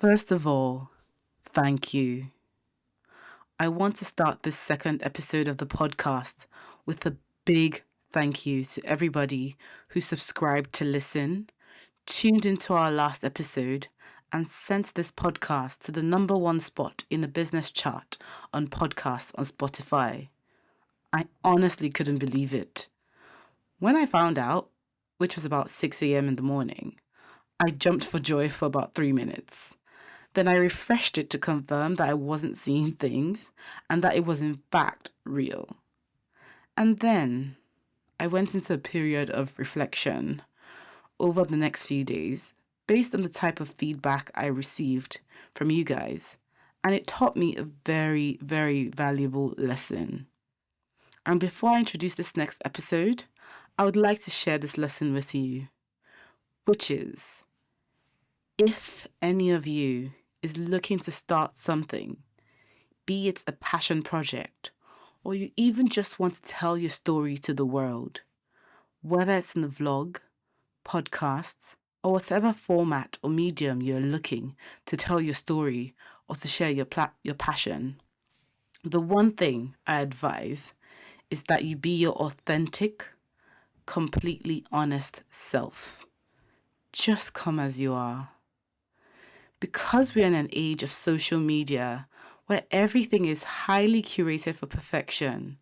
First of all, thank you. I want to start this second episode of the podcast with a big thank you to everybody who subscribed to listen, tuned into our last episode, and sent this podcast to the number one spot in the business chart on podcasts on Spotify. I honestly couldn't believe it. When I found out, which was about 6 a.m. in the morning, I jumped for joy for about 3 minutes. Then I refreshed it to confirm that I wasn't seeing things and that it was in fact real. And then I went into a period of reflection over the next few days based on the type of feedback I received from you guys. And it taught me a very, very valuable lesson. And before I introduce this next episode, I would like to share this lesson with you, which is, if any of you is looking to start something, be it a passion project, or you even just want to tell your story to the world, whether it's in a vlog, podcast, or whatever format or medium you're looking to tell your story or to share your passion, the one thing I advise is that you be your authentic, completely honest self. Just come as you are. Because we're in an age of social media where everything is highly curated for perfection,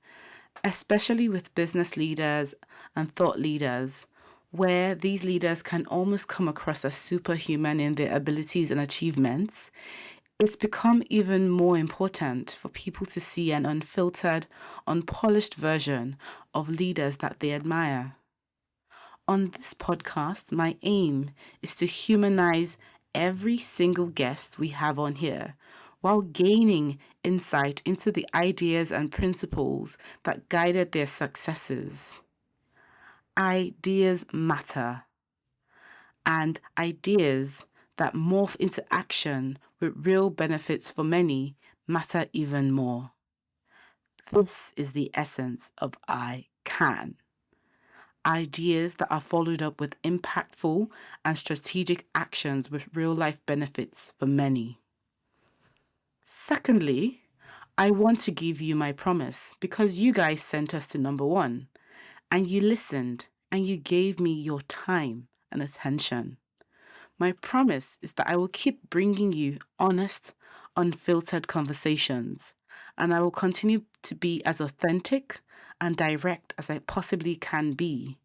especially with business leaders and thought leaders, where these leaders can almost come across as superhuman in their abilities and achievements, it's become even more important for people to see an unfiltered, unpolished version of leaders that they admire. On this podcast, my aim is to humanize every single guest we have on here while gaining insight into the ideas and principles that guided their successes. Ideas matter, and ideas that morph into action with real benefits for many matter even more. This is the essence of iCAN. Ideas that are followed up with impactful and strategic actions with real-life benefits for many. Secondly, I want to give you my promise because you guys sent us to number one and you listened and you gave me your time and attention. My promise is that I will keep bringing you honest, unfiltered conversations, and I will continue to be as authentic and direct as I possibly can be.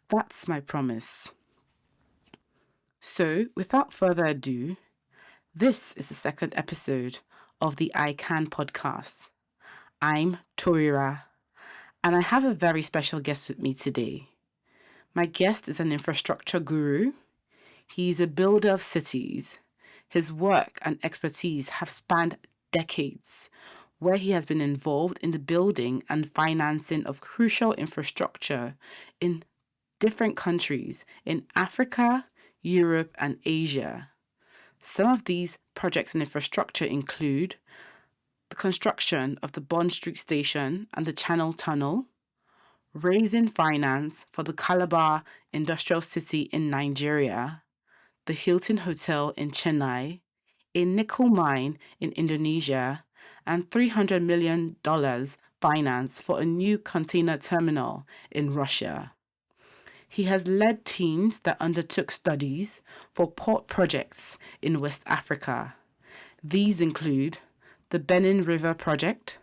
That's my promise. So, without further ado, this is the second episode of the iCAN podcast. I'm Torera, and I have a very special guest with me today. My guest is an infrastructure guru. He's a builder of cities. His work and expertise have spanned decades, where he has been involved in the building and financing of crucial infrastructure in different countries in Africa, Europe, and Asia. Some of these projects and infrastructure include the construction of the Bond Street Station and the Channel Tunnel, raising finance for the Calabar Industrial City in Nigeria, the Hilton Hotel in Chennai, a nickel mine in Indonesia, and $300 million finance for a new container terminal in Russia. He has led teams that undertook studies for port projects in West Africa. These include the Benin River Project,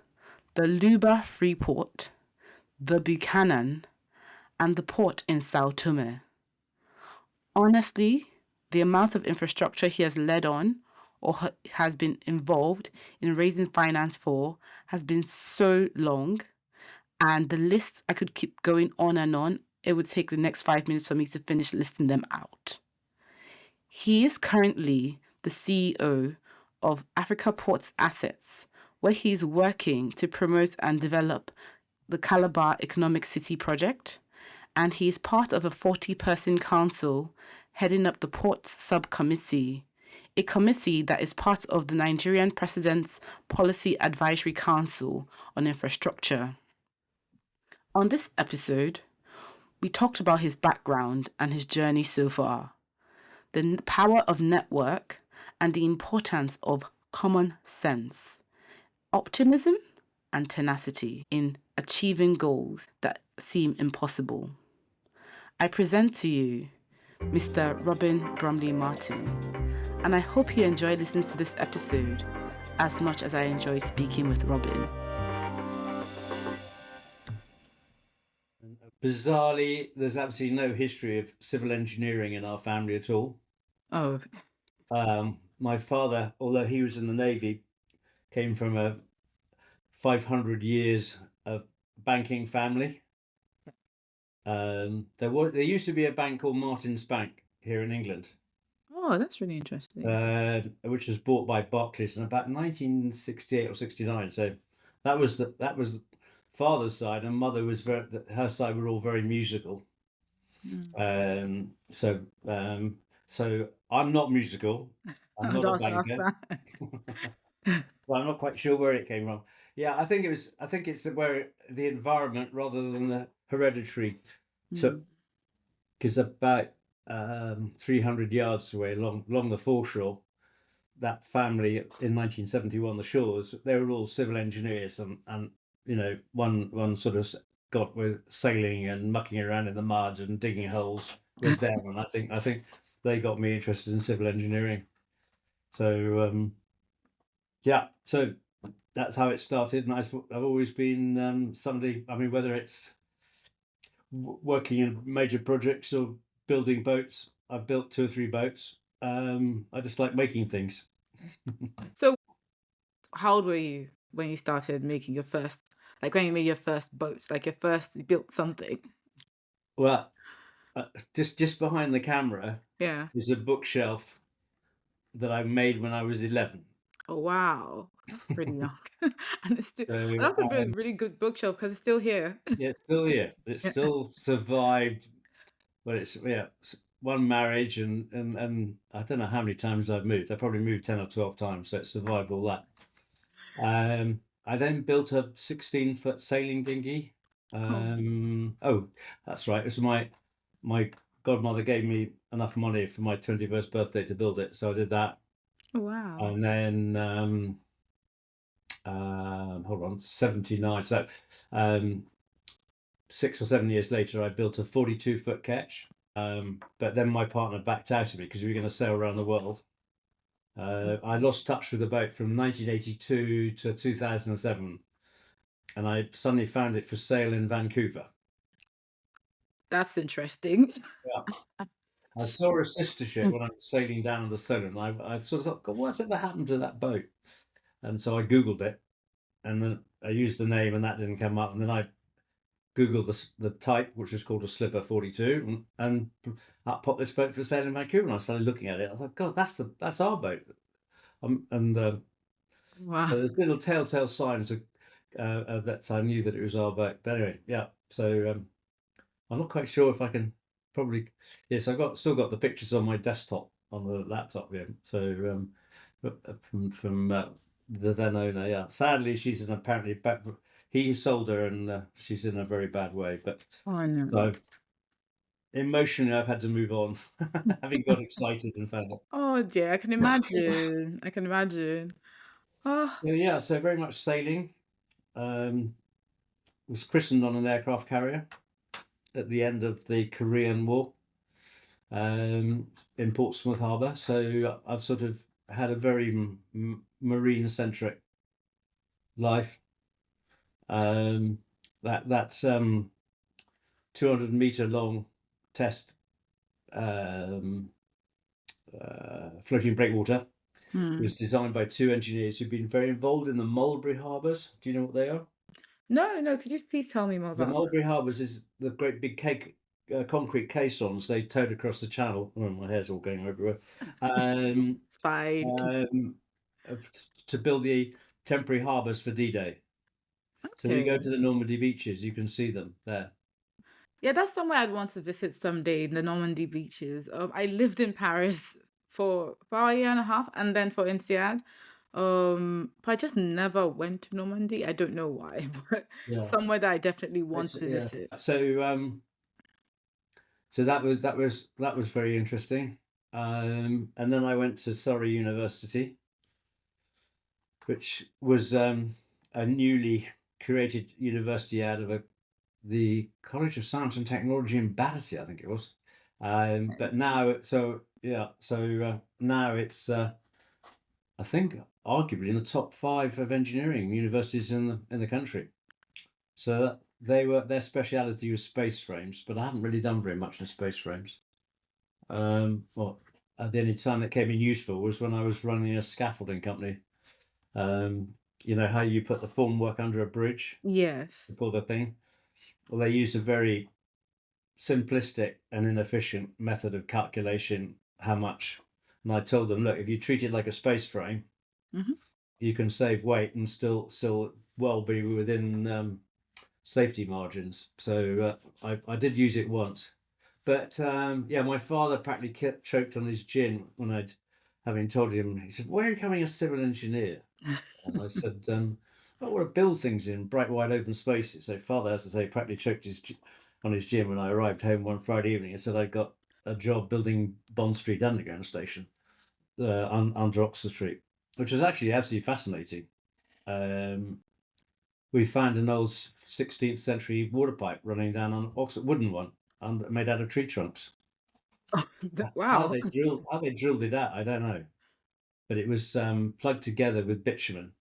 the Luba Freeport, the Buchanan, and the port in Sao Tome. Honestly, the amount of infrastructure he has led on or has been involved in raising finance for has been so long, and the list I could keep going on and on. It would take the next 5 minutes for me to finish listing them out. He is currently the CEO of Africa Ports Assets, where he is working to promote and develop the Calabar Economic City project, and he is part of a 40-person council heading up the Ports Subcommittee, a committee that is part of the Nigerian President's Policy Advisory Council on Infrastructure. On this episode, we talked about his background and his journey so far, the power of network, and the importance of common sense, optimism, and tenacity in achieving goals that seem impossible. I present to you Mr. Robin Bromley-Martin, and I hope you enjoy listening to this episode as much as I enjoy speaking with Robin. Bizarrely, there's absolutely no history of civil engineering in our family at all. Oh, My father, although he was in the Navy, came from a 500 years of banking family. There used to be a bank called Martin's Bank here in England, that's really interesting. which was bought by Barclays in about 1968 or 69. So that was father's side, and mother was her side were all very musical. So I'm not musical. I'm not a banker. Well, I'm not quite sure where it came from. Yeah, I think it's where the environment rather than the hereditary took, because about 300 yards away along the foreshore, that family in 1971, the Shores, they were all civil engineers, and one sort of got with sailing and mucking around in the mud and digging holes with them, and I think they got me interested in civil engineering. So yeah, so that's how it started, and I've always been somebody. I mean, whether it's working in major projects or building boats, I've built 2 or 3 boats. I just like making things. So, how old were you when you started making your first, like when you made your first boats, like you built something? Well, just behind the camera Yeah. is a bookshelf that I made when I was 11. Oh, wow. That's pretty young. And it's still, So that's a really good bookshelf because it's still here. yeah, it's still here. It's Yeah. still survived, but it's one marriage and I don't know how many times I've moved. I probably moved 10 or 12 times, so it survived all that. I then built a 16-foot sailing dinghy. Oh, that's right. It was my godmother gave me enough money for my 21st birthday to build it, so I did that. Wow. And then hold on, 79. So 6 or 7 years later, I built a 42-foot ketch. But then my partner backed out of me because we were going to sail around the world. I lost touch with the boat from 1982 to 2007, and I suddenly found it for sale in Vancouver. That's interesting. Yeah. I saw a sister ship when I was sailing down the Solent, and I sort of thought, God, what's ever happened to that boat? And so I Googled it, and then I used the name, and that didn't come up. And then I Googled the type, which was called a Slipper 42, and up popped this boat for sale in Vancouver. And I started looking at it. I thought, God, that's our boat. Wow. So there's little telltale signs of that I knew that it was our boat. But anyway, yeah. So I'm not quite sure if I can probably. Yes, still got the pictures on my desktop on the laptop. Yeah. So from the then owner. Yeah. Sadly, she's in apparently bad. He sold her, and she's in a very bad way. But Oh, no. so emotionally, I've had to move on, having got excited and found it. Oh dear, I can imagine. I can imagine. Oh, So yeah, so very much sailing. Was christened on an aircraft carrier at the end of the Korean War in Portsmouth Harbour. So I've sort of had a very marine-centric life. That's 200-meter long test floating breakwater. It was designed by 2 engineers who've been very involved in the Mulberry Harbours. Do you know what they are? no, could you please tell me more The about Mulberry Harbours is the great big concrete caissons they towed across the channel. Oh, my hair's all going everywhere. Fine. To build the temporary harbours for D-Day. So when you go Okay. to the Normandy beaches, you can see them there. Yeah, that's somewhere I'd want to visit someday, the Normandy beaches. I lived in Paris for about a year and a half and then for INSEAD. But I just never went to Normandy. I don't know why, but Yeah. somewhere that I definitely want to visit. So that was very interesting. And then I went to Surrey University, which was a newly created university out of the College of Science and Technology in Battersea, I think it was. But now, so yeah, so now it's I think arguably in the top 5 of engineering universities in the country. So their speciality was space frames, but I haven't really done very much in space frames. Well, the only time that came in useful was when I was running a scaffolding company. You know how you put the formwork under a bridge to Yes. pull the thing? Well, they used a very simplistic and inefficient method of calculation how much. And I told them, look, if you treat it like a space frame, Hmm. you can save weight and still well be within safety margins. So I did use it once, but yeah, my father practically choked on his gin when I'd having told him. He said, "Why are you becoming a civil engineer?" And I said, "I want to build things in bright, wide open spaces." So father, as I say, practically choked on his gin when I arrived home one Friday evening and said I got a job building Bond Street Underground Station under Oxford Street, which was actually absolutely fascinating. Um, we found an old 16th century water pipe running down on Oxford, wooden one, made out of tree trunks. Wow. How they drilled it out, I don't know, but it was plugged together with bitumen,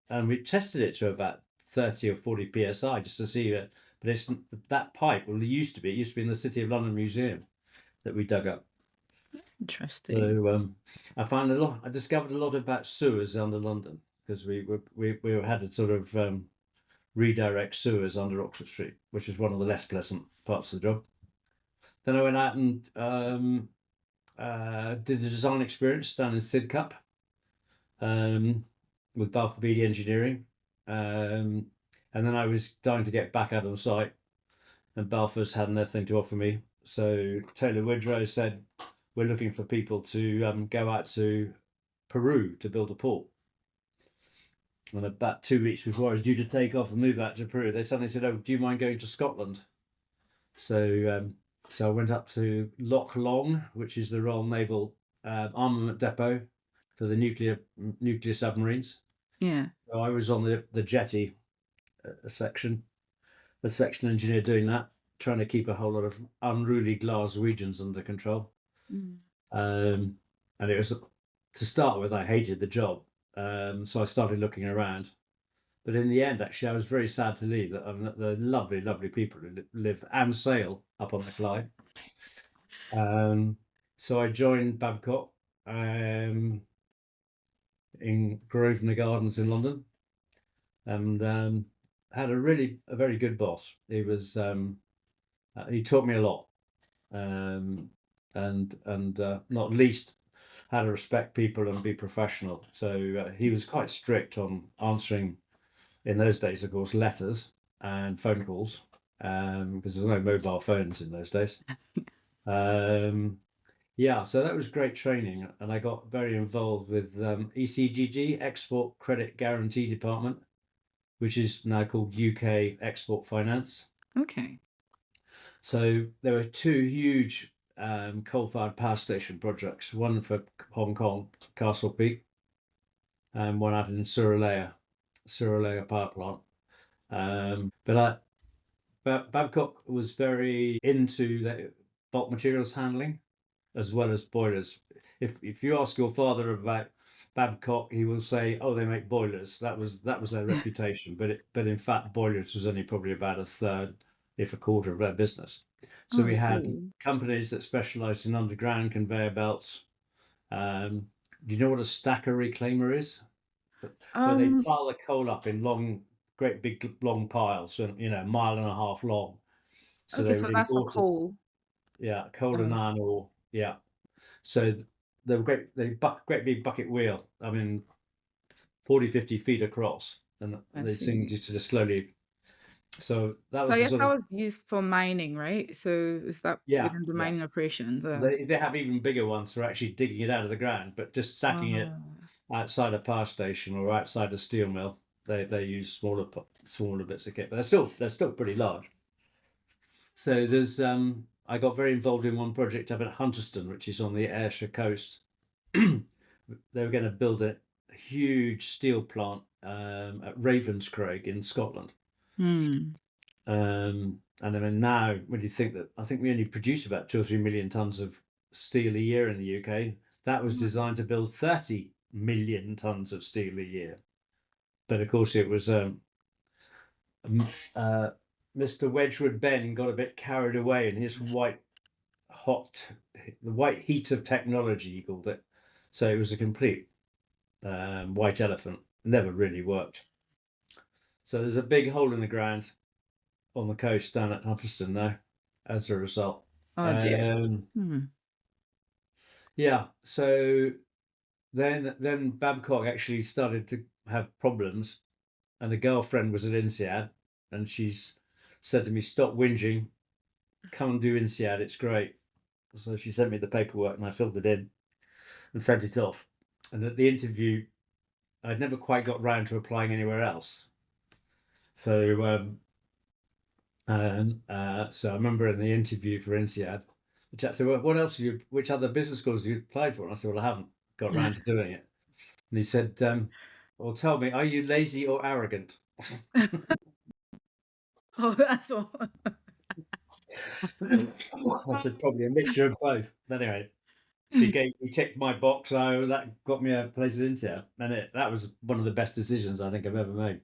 and we tested it to about 30 or 40 psi just to see it. But it's that pipe. Well, it used to be. It used to be in the City of London Museum that we dug up. Interesting. So I found a lot. I discovered a lot about sewers under London because we had to sort of redirect sewers under Oxford Street, which is one of the less pleasant parts of the job. Then I went out and did the design experience down in Sidcup um, with Balfour Beatty Engineering. And then I was dying to get back out on site, and Balfour's had nothing to offer me. So Taylor Woodrow said, "We're looking for people to go out to Peru to build a port." And about 2 weeks before I was due to take off and move out to Peru, they suddenly said, "Oh, do you mind going to Scotland?" So I went up to Loch Long, which is the Royal Naval Armament Depot for the nuclear submarines. Yeah. So I was on the jetty section, the section engineer doing that, trying to keep a whole lot of unruly Glaswegians under control. Mm. And it was, to start with, I hated the job, so I started looking around. But in the end, actually, I was very sad to leave. The lovely, lovely people who live and sail up on the Clyde. So I joined Babcock in Grosvenor Gardens in London, and had a very good boss. He taught me a lot, and not least how to respect people and be professional. So he was quite strict on answering, in those days, of course, letters and phone calls, because there's no mobile phones in those days. Yeah, so that was great training, and I got very involved with ECGG, Export Credit Guarantee Department, which is now called UK Export Finance. Okay. So there were 2 huge coal-fired power station projects, one for Hong Kong, Castle Peak, and one out in Suralaya Power Plant. But Babcock was very into the bulk materials handling as well as boilers. If you ask your father about Babcock, he will say, "Oh, they make boilers." That was their reputation. But in fact, boilers was only probably about a third, if a quarter, of their business. So Oh, I we had see. companies that specialised in underground conveyor belts. Do you know what a stacker reclaimer is? Where they Um, pile the coal up in great big long piles, and a mile and a half long. So okay, they so would that's a import it. coal. Yeah, coal and Oh, iron ore. Yeah. So they were great. Great big bucket wheel. I mean, 40, 50 feet across, and I they seemed see. to just slowly. So that So I was the guess sort that of, was used for mining, right? So is that yeah, within the yeah. mining operations? They have even bigger ones for actually digging it out of the ground, but just stacking it Oh, outside a power station or outside a steel mill. They use smaller bits of kit, but they're still pretty large. So there's I got very involved in one project up at Hunterston, which is on the Ayrshire coast. They were going to build a huge steel plant at Ravenscraig in Scotland. And I mean, now when you think that, I think we only produce about 2 or 3 million tons of steel a year in the UK. That was designed to build 30 million tons of steel a year. But of course, it was Mr. Wedgwood Ben got a bit carried away in his the white heat of technology, he called it. So it was a complete white elephant. Never really worked. So there's a big hole in the ground on the coast down at Hunterston now, as a result. Oh dear. Yeah. So then Babcock actually started to have problems, and a girlfriend was at INSEAD, and she's said to me, "Stop whinging, come and do INSEAD. It's great." So she sent me the paperwork, and I filled it in and sent it off. And at the interview, I'd never quite got round to applying anywhere else. So so I remember in the interview for INSEAD, the chap said, "Well, what else have you? Which other business schools have you applied for?" And I said, "Well, I haven't got round to doing it." And he said, "Well, tell me, are you lazy or arrogant?" Oh, that's all. I said, "Probably a mixture of both." But anyway, he ticked my box, so that got me a place at INSEAD, and that was one of the best decisions I think I've ever made.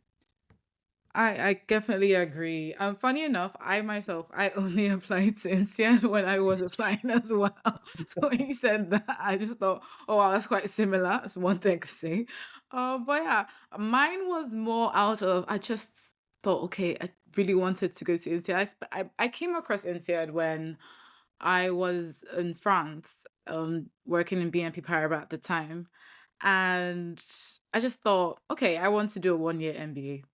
I definitely agree. Funny enough, I only applied to INSEAD when I was applying as well. So when you said that, I just thought, oh wow, that's quite similar. That's one thing to say. But yeah, mine was more out of, I just thought, okay, I really wanted to go to INSEAD. I came across INSEAD when I was in France, working in BNP Paribas at the time. And I just thought, okay, I want to do a 1 year MBA.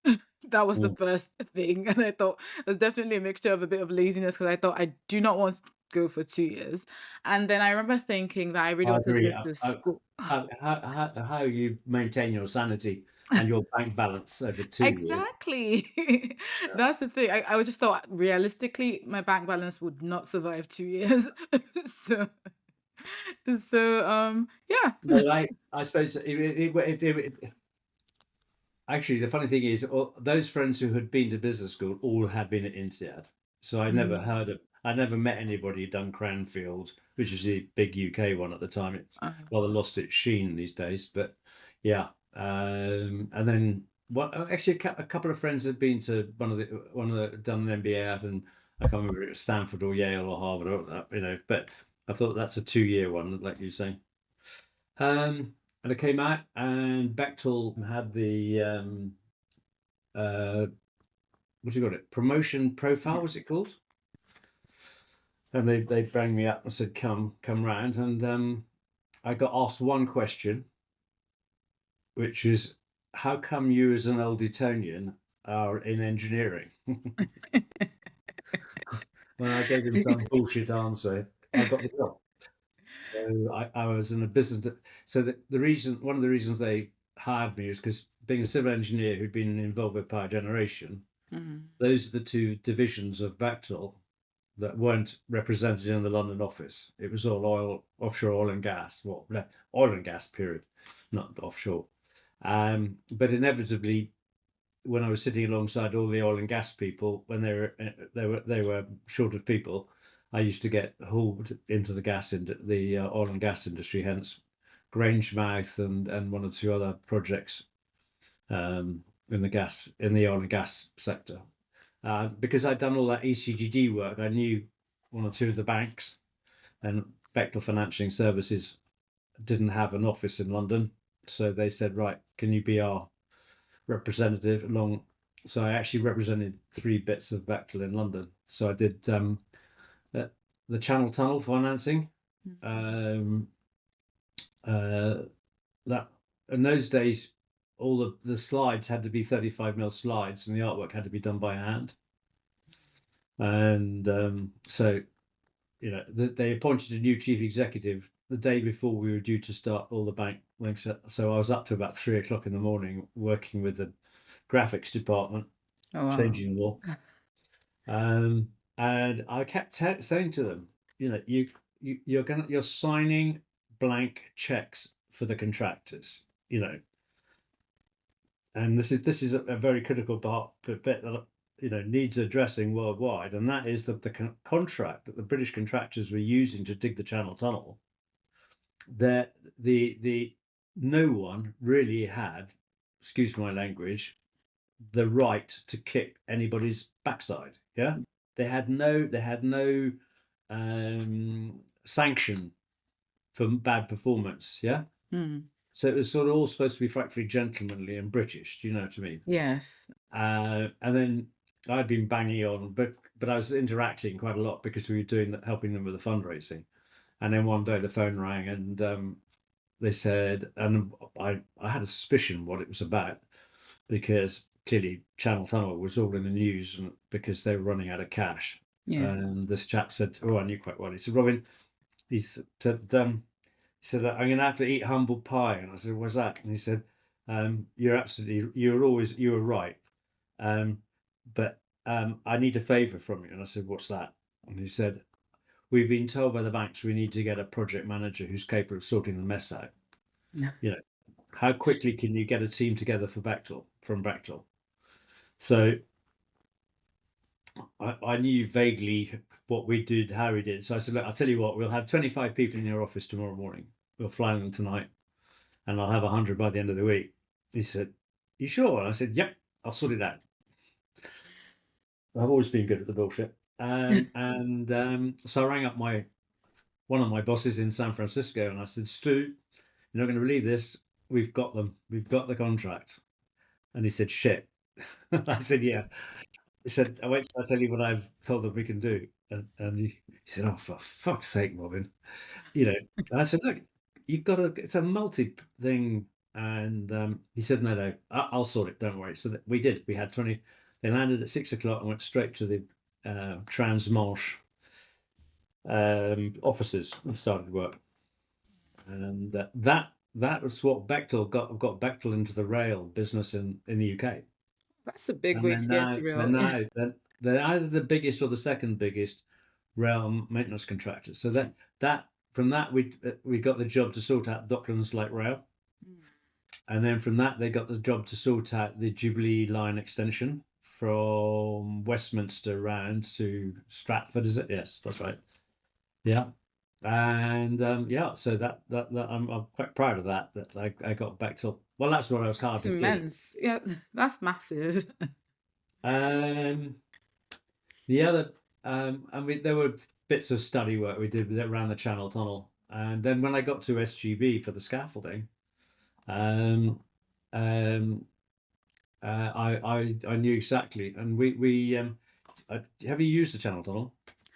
That was the Mm. first thing. And I thought it was definitely a mixture of a bit of laziness because I thought I do not want to go for 2 years. And then I remember thinking that I really I wanted to agree. go to I school. how you maintain your sanity and your bank balance over 2 years. Exactly. Yeah. That's the thing. I just thought realistically, my bank balance would not survive 2 years. so, yeah. But I suppose actually, the funny thing is, those friends who had been to business school all had been at INSEAD. So Mm, I never met anybody who'd done Cranfield, which was the big UK one at the time. It's uh, rather lost its sheen these days, but yeah. And then actually, a couple of friends had been to one of the done an MBA out, and I can't remember if it was Stanford or Yale or Harvard, or. But I thought that's a 2 year one, like you say. And I came out, and Bechtel had the what do you got it? Promotion profile, yeah. was it called? And they rang me up and said, come round. And I got asked one question, which is, how come you as an old Etonian are in engineering? When I gave him some bullshit answer, I got the job. So I was in a business. So one of the reasons they hired me is because being a civil engineer who'd been involved with power generation, Mm, those are the two divisions of Bechtel that weren't represented in the London office. It was all offshore oil and gas. Well, no, oil and gas, period, not offshore. But inevitably, when I was sitting alongside all the oil and gas people, when they were short of people, I used to get hauled into the oil and gas industry. Hence, Grangemouth and one or two other projects in the oil and gas sector. Because I'd done all that ECGD work, I knew one or two of the banks, and Bechtel Financing Services didn't have an office in London, so they said, "Right, can you be our representative along?" So I actually represented 3 bits of Bechtel in London. So I did the Channel Tunnel financing. mm, Um, uh, that in those days, all the slides had to be 35 mil slides, and the artwork had to be done by hand. And so they appointed a new chief executive the day before we were due to start all the bank links. So I was up to about 3 o'clock in the morning working with the graphics department, oh wow. changing law. Um, And I kept saying to them, you're signing blank checks for the contractors, and this is a very critical bit that needs addressing worldwide, and that is that the contract that the British contractors were using to dig the Channel Tunnel, that the no one really had, excuse my language, the right to kick anybody's backside. Yeah, they had no sanction for bad performance. Yeah, Mm. so it was sort of all supposed to be frightfully gentlemanly and British. Do you know what I mean? Yes. And then I'd been banging on, but I was interacting quite a lot because we were helping them with the fundraising. And then one day the phone rang, and they said, and I had a suspicion what it was about, because clearly Channel Tunnel was all in the news because they were running out of cash. Yeah. And this chap said, "Oh, I knew quite well." He said, "Robin," he said, "I'm going to have to eat humble pie." And I said, "What's that?" And he said, you were right. But I need a favour from you." And I said, "What's that?" And he said, "We've been told by the banks we need to get a project manager who's capable of sorting the mess out. No. You know, how quickly can you get a team together from Bechtel?" So I knew vaguely what we did, how we did. So I said, "Look, I'll tell you what, we'll have 25 people in your office tomorrow morning. We'll fly them tonight, and I'll have 100 by the end of the week." He said, "You sure?" And I said, "Yep, I'll sort it out." I've always been good at the bullshit. So I rang up one of my bosses in San Francisco, and I said, "Stu, you're not going to believe this. We've got them. We've got the contract." And he said, "Shit." I said, "Yeah." He said, "I wait till I tell you what I've told them we can do." And he said, "Oh, for fuck's sake, Robin." And I said, "Look, you've got to, it's a multi thing." And he said, "No, no, I'll sort it. Don't worry." So we did. We had 20. They landed at 6 o'clock and went straight to the Transmanche offices and started work. And that was what Bechtel got Bechtel into the rail business in the UK. That's a big And way to get to real. they're either the biggest or the second biggest rail maintenance contractor. So that from that we got the job to sort out Docklands Light Rail, and then from that they got the job to sort out the Jubilee Line extension from Westminster round to Stratford. Is it? Yes, that's right. Yeah. And yeah, so that I'm quite proud of that I got back to. Well, that's what I was hard That's to do. immense. Yeah, that's massive. Um, The other, I mean, there were bits of study work we did around the Channel Tunnel, and then when I got to SGB for the scaffolding, um, um, I knew exactly, and have you used the Channel Tunnel?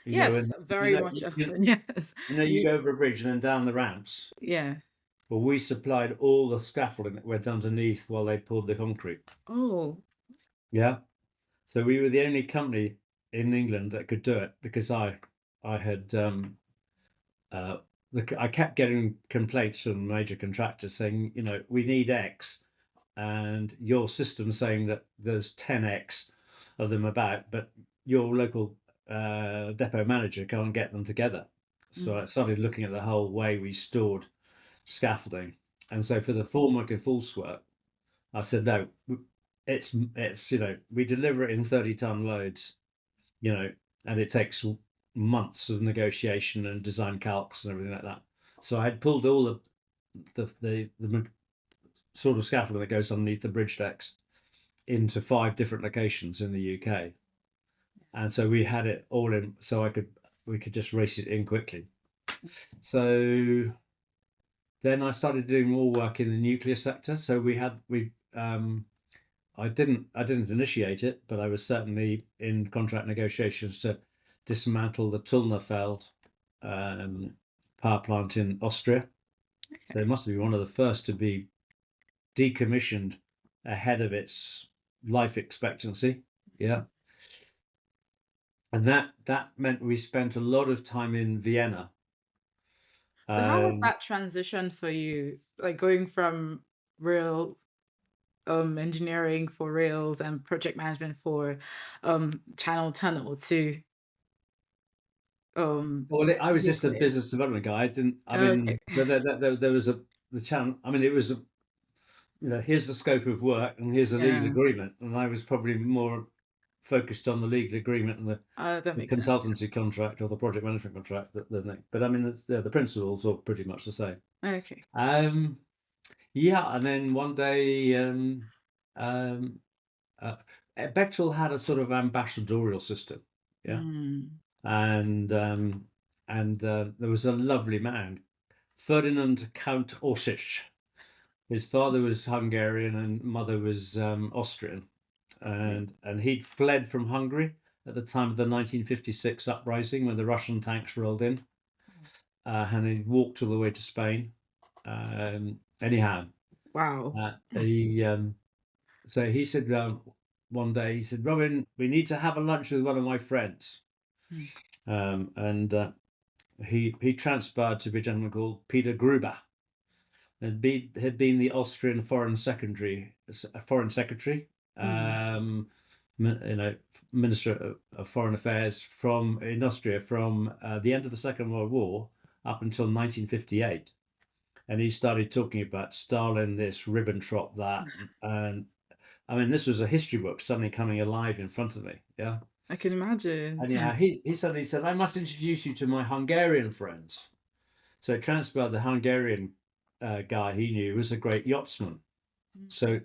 Yes, And very much often. Yes. you We, go over a bridge and then down the ramps. yes. Well, we supplied all the scaffolding that went underneath while they poured the concrete. Oh. Yeah. So we were the only company in England that could do it because I had uh, I kept getting complaints from major contractors saying, we need X, and your system saying that there's 10X of them about, but your local depot manager can't get them together. So I started looking at the whole way we stored scaffolding, and so for the formwork and false work, I said no. It's we deliver it in 30-ton loads, and it takes months of negotiation and design calcs and everything like that. So I had pulled all of the sort of scaffolding that goes underneath the bridge decks into 5 different locations in the UK, and so we had it all in, so we could just race it in quickly. So then I started doing more work in the nuclear sector. So I didn't initiate it, but I was certainly in contract negotiations to dismantle the Tullnerfeld power plant in Austria. So it must be one of the first to be decommissioned ahead of its life expectancy. Yeah. And that meant we spent a lot of time in Vienna. So how was Um, that transition for you? Like going from real engineering for rails and project management for channel tunnel to Well, I was just a nuclear. business development guy. I didn't. I Okay. mean, there was the channel. I mean, it was here's the scope of work and here's the legal Yeah. agreement, and I was probably more focused on the legal agreement and That the makes sense. consultancy contract or the project management contract. But I mean, the principles are pretty much the same. Okay. Um, yeah, and then one day, um, uh, Bechtel had a sort of ambassadorial system. Yeah, Mm. and there was a lovely man, Ferdinand Count Orsic. His father was Hungarian and mother was Austrian, Okay. and he'd fled from Hungary at the time of the 1956 uprising when the Russian tanks rolled in, and he walked all the way to Spain. Anyhow, Wow. he so he said one day he said, "Robin, we need to have a lunch with one of my friends," Mm. and he transpired to be a gentleman called Peter Gruber. Had been the Austrian foreign secretary, Mm. Minister of Foreign Affairs in Austria from the end of the Second World War up until 1958, and he started talking about Stalin this, Ribbentrop that, and I mean this was a history book suddenly coming alive in front of me, yeah. I can imagine. And yeah, he suddenly said, "I must introduce you to my Hungarian friends." So it transpired the Hungarian guy he knew was a great yachtsman. Mm. So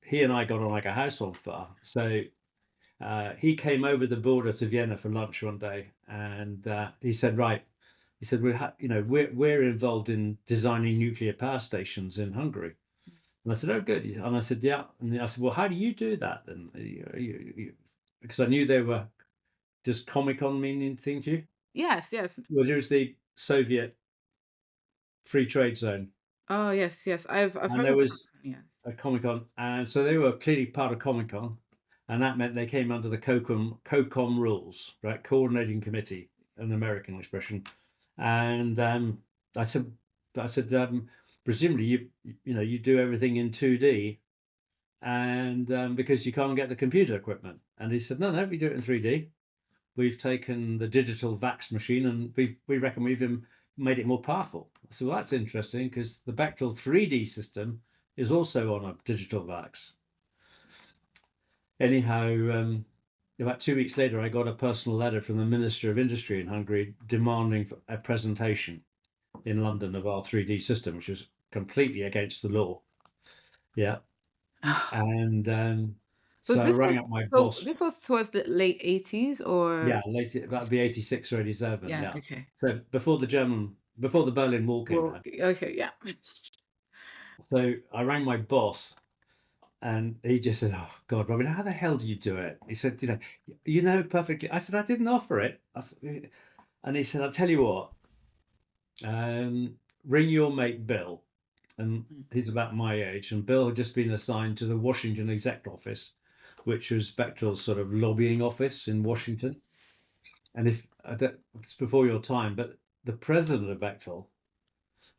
he and I got on like a house on fire. So he came over the border to Vienna for lunch one day, and he said, "Right," he said, we're involved in designing nuclear power stations in Hungary." And I said, "Oh, good." And I said, "Yeah." And I said, "Well, how do you do that then?" Because I knew they were. Does Comic Con mean anything to you? Yes, yes. Well, there's the Soviet free trade zone, Oh, yes, yes. I've and heard there of that. was Yeah. a Comic Con, and so they were clearly part of Comic Con, and that meant they came under the COCOM rules, right? Coordinating Committee, an American expression. And I said, I said, presumably you do everything in 2D, and because you can't get the computer equipment. And he said, no, we do it in 3D. We've taken the digital VAX machine and we reckon we've made it more powerful. So that's interesting because the Bechtel 3D system is also on a digital VAX. Anyhow, about 2 weeks later, I got a personal letter from the Minister of Industry in Hungary demanding a presentation in London of our 3D system, which was completely against the law. Yeah. And So so I rang up my boss. this was towards the late 80s or Yeah, later that'd be 86 or 87. yeah, Yeah. okay. So before the Berlin Wall came Well, down. okay, yeah. So I rang my boss and he just said, "Oh God, Robin, how the hell do you do it?" He said, you know perfectly." I said, "I didn't offer it." And he said, "I'll tell you what, ring your mate Bill." And Mm. he's about my age. And Bill had just been assigned to the Washington Exec Office, which was Bechtel's sort of lobbying office in Washington. And if I don't, it's before your time, but the president of Bechtel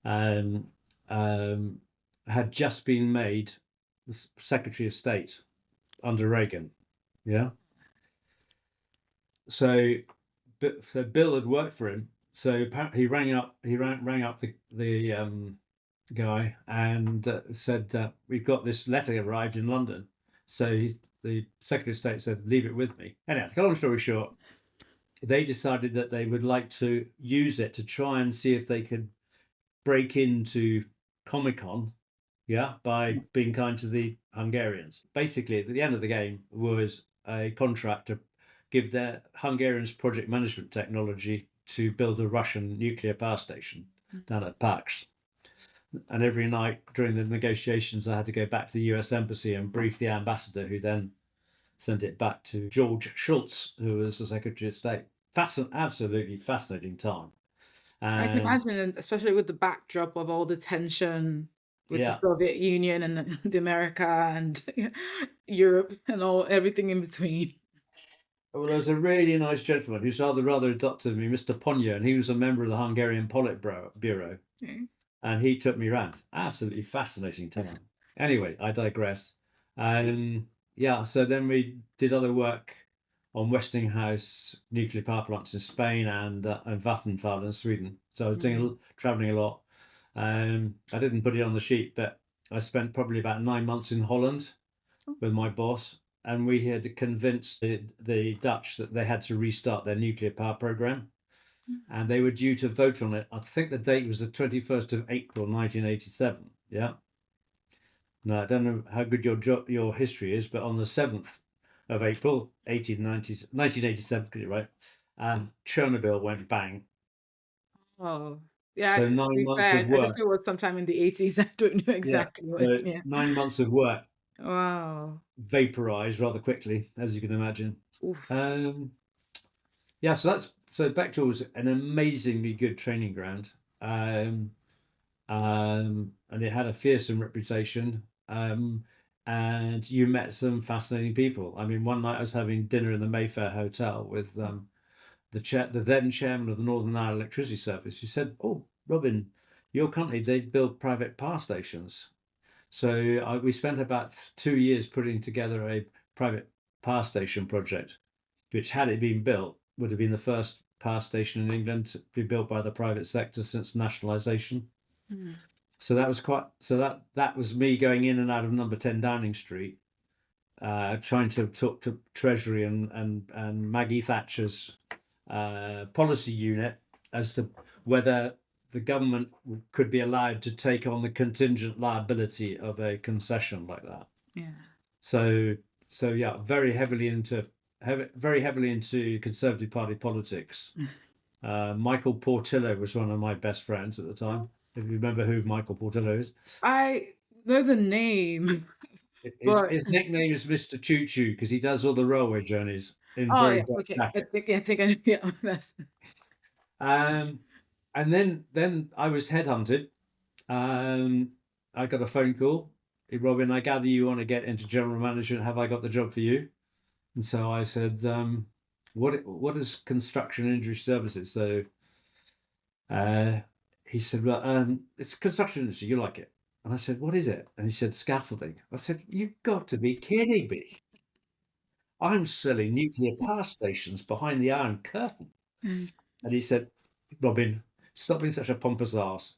um, um, had just been made the Secretary of State under Reagan. Yeah. So, so Bill had worked for him. So he rang up. He rang up the guy and said, "We've got this letter arrived in London." So the Secretary of State said, "Leave it with me." Anyhow, long story short, they decided that they would like to use it to try and see if they could break into Comic Con, yeah, by being kind to the Hungarians. Basically, at the end of the game was a contract to give their Hungarians project management technology to build a Russian nuclear power station down at Pax. And every night during the negotiations, I had to go back to the US Embassy and brief the ambassador, who then sent it back to George Shultz, who was the Secretary of State. That's an absolutely fascinating time. I can And imagine, and especially with the backdrop of all the tension with the yeah, Soviet Union and the America and Europe and all everything in between. well, there was a really nice gentleman who's rather adopted me, Mr. Ponya, and he was a member of the Hungarian Politburo, Okay. and he took me around. Absolutely fascinating time. Anyway, I digress. And yeah, so then we did other work on Westinghouse nuclear power plants in Spain and Vattenfall in Sweden. So I was doing traveling a lot. I didn't put it on the sheet, but I spent probably about 9 months in Holland with my boss, and we had convinced the Dutch that they had to restart their nuclear power program, and they were due to vote on it. I think the date was the 21st of April, 1987. Yeah. Now, I don't know how good your history is, but on the 7th of April, 1987, get it right, Chernobyl went bang. Oh, yeah. So To 9 be months of fair, I just work. know it was sometime in the 80s. I don't know Yeah. exactly when. So Yeah. 9 months of work Wow. vaporized rather quickly, as you can imagine. Oof. Yeah, so Bechtel was an amazingly good training ground. And it had a fearsome reputation. And you met some fascinating people. I mean, one night I was having dinner in the Mayfair Hotel with the then chairman of the Northern Ireland Electricity Service. He said, "Oh, Robin, your company, they build private power stations." So we spent about 2 years putting together a private power station project, which, had it been built, would have been the first power station in England to be built by the private sector since nationalisation. So that was that was me going in and out of number 10 Downing Street, trying to talk to Treasury and Maggie Thatcher's policy unit as to whether the government could be allowed to take on the contingent liability of a concession like that. Yeah. So yeah, very heavily into Conservative Party politics. Michael Portillo was one of my best friends at the time. If you remember who Michael Portillo is. I know the name, but His nickname is Mr. Choo Choo because he does all the railway journeys in oh very yeah, bright okay. jackets. I think I yeah, that's Um, and then I was headhunted. I got a phone call. "Hey, Robin, I gather you want to get into general management. Have I got the job for you?" And so I said, what is construction injury services? So he said, "Well, it's construction industry. You like it?" And I said, "What is it?" And he said, "Scaffolding." I said, "You've got to be kidding me. I'm selling nuclear power stations behind the Iron Curtain." And he said, "Robin, stop being such a pompous ass.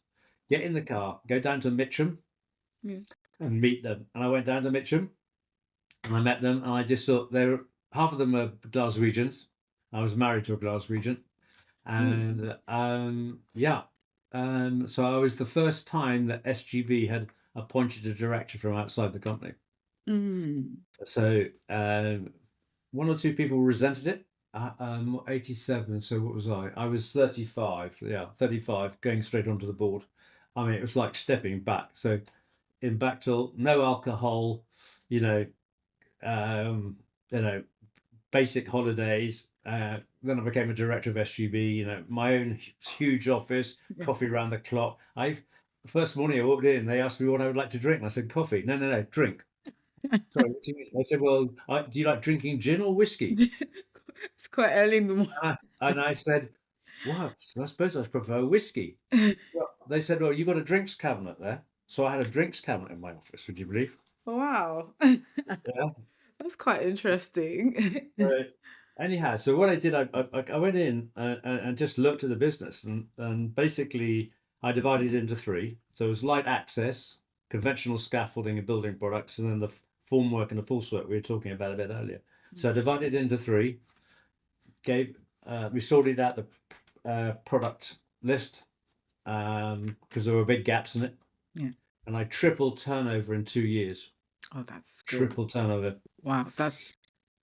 Get in the car, go down to Mitcham and meet them." And I went down to Mitcham and I met them, and I just thought half of them were Glaswegians. I was married to a Glaswegian. And yeah. So I was the first time that SGB had appointed a director from outside the company. So one or two people resented it. 87. So what was I? I was 35. Yeah, 35, going straight onto the board. I mean, it was like stepping back. So in Bechtel, no alcohol, you know, basic holidays. Then I became a director of SGB. My own huge office, coffee around the clock. First morning I walked in, they asked me what I would like to drink, and I said coffee. No, drink. Sorry, what do you mean? I said, "Well, do you like drinking gin or whiskey?" it's quite early in the morning. And I said, "Well, I suppose I prefer whiskey." Well, they said, "Well, you've got a drinks cabinet there." So I had a drinks cabinet in my office. Would you believe? Wow. Yeah. That's quite interesting. Anyhow, so what I did, I went in and just looked at the business, and basically I divided it into three. So it was light access, conventional scaffolding and building products, and then the formwork and the false work we were talking about a bit earlier. So I divided it into three. We sorted out the product list because there were big gaps in it. Yeah. And I tripled turnover in 2 years. Oh, that's good. Triple turnover. Wow,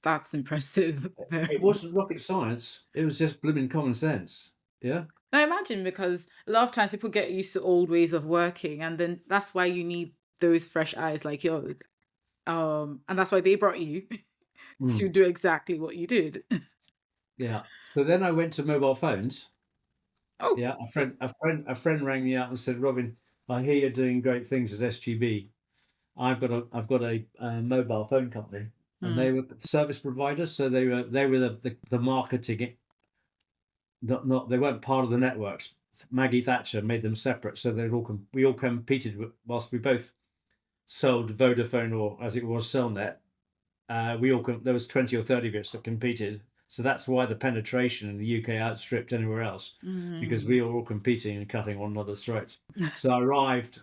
that's impressive. It wasn't rocket science. It was just blooming common sense. Yeah. Now imagine, because a lot of times people get used to old ways of working, and then that's why you need those fresh eyes like yours. And that's why they brought you to do exactly what you did. Yeah. So then I went to mobile phones. Oh, Yeah. A friend rang me up and said, "Robin, I hear you're doing great things at SGB. I've got a mobile phone company." And they were service providers, so they were the marketing. Not they weren't part of the networks. Maggie Thatcher made them separate, so we all competed whilst we both sold Vodafone, or as it was, Cellnet. there was 20 or 30 of us that competed. So that's why the penetration in the UK outstripped anywhere else, because we were all competing and cutting one another's throats. So I arrived,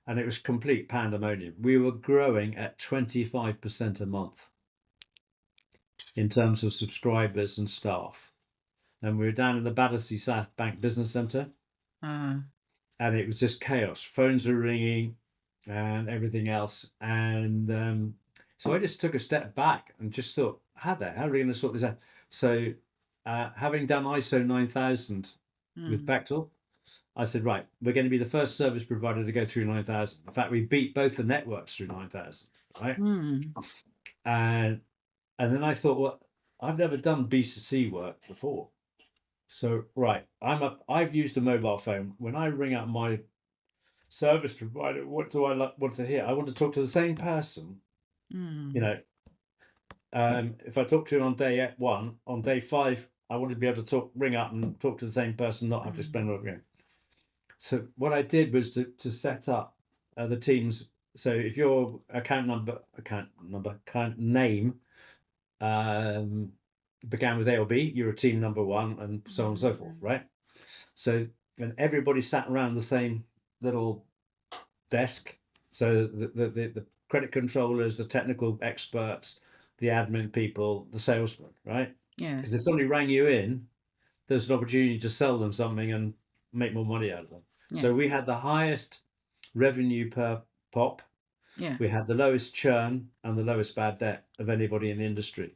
and it was complete pandemonium. We were growing at 25% a month in terms of subscribers and staff. And we were down in the Battersea South Bank Business Centre, and it was just chaos. Phones were ringing and everything else. And so I just took a step back and just thought, how are we going to sort this out? So having done ISO 9000 with Bechtel, I said, right, we're going to be the first service provider to go through 9000. In fact, we beat both the networks through 9000, right? And then I thought, well, I've never done B2C work before. So, right, I've used a mobile phone. When I ring up my service provider, what do I want to hear? I want to talk to the same person. You know, if I talk to him on day 1, on day 5, I want to be able to ring up and talk to the same person, not have to spend all again. So what I did was to set up the teams. So if your account name began with A or B, you're a team number 1, and so on and so forth, right? So and everybody sat around the same little desk. So the credit controllers, the technical experts, the admin people, the salesmen, right? Yeah. Because if somebody rang you in, there's an opportunity to sell them something and make more money out of them. Yeah. So we had the highest revenue per pop. Yeah. We had the lowest churn and the lowest bad debt of anybody in the industry.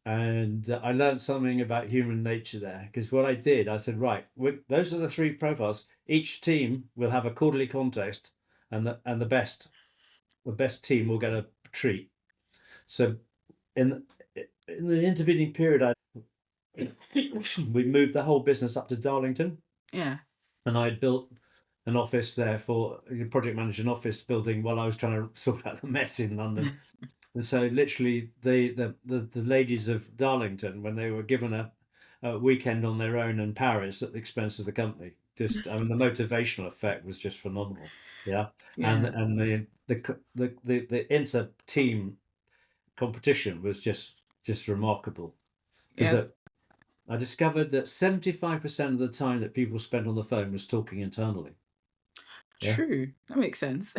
And I learned something about human nature there, because what I did, I said, right, those are the 3 profiles. Each team will have a quarterly contest, and the best team will get a treat. So in the intervening period, we moved the whole business up to Darlington. Yeah. And I built an office there for project manager, an office building, while I was trying to sort out the mess in London. And so literally the ladies of Darlington, when they were given a weekend on their own in Paris at the expense of the company, just I mean the motivational effect was just phenomenal. Yeah. And the inter team competition was just remarkable, because I discovered that 75% of the time that people spent on the phone was talking internally. True. That makes sense.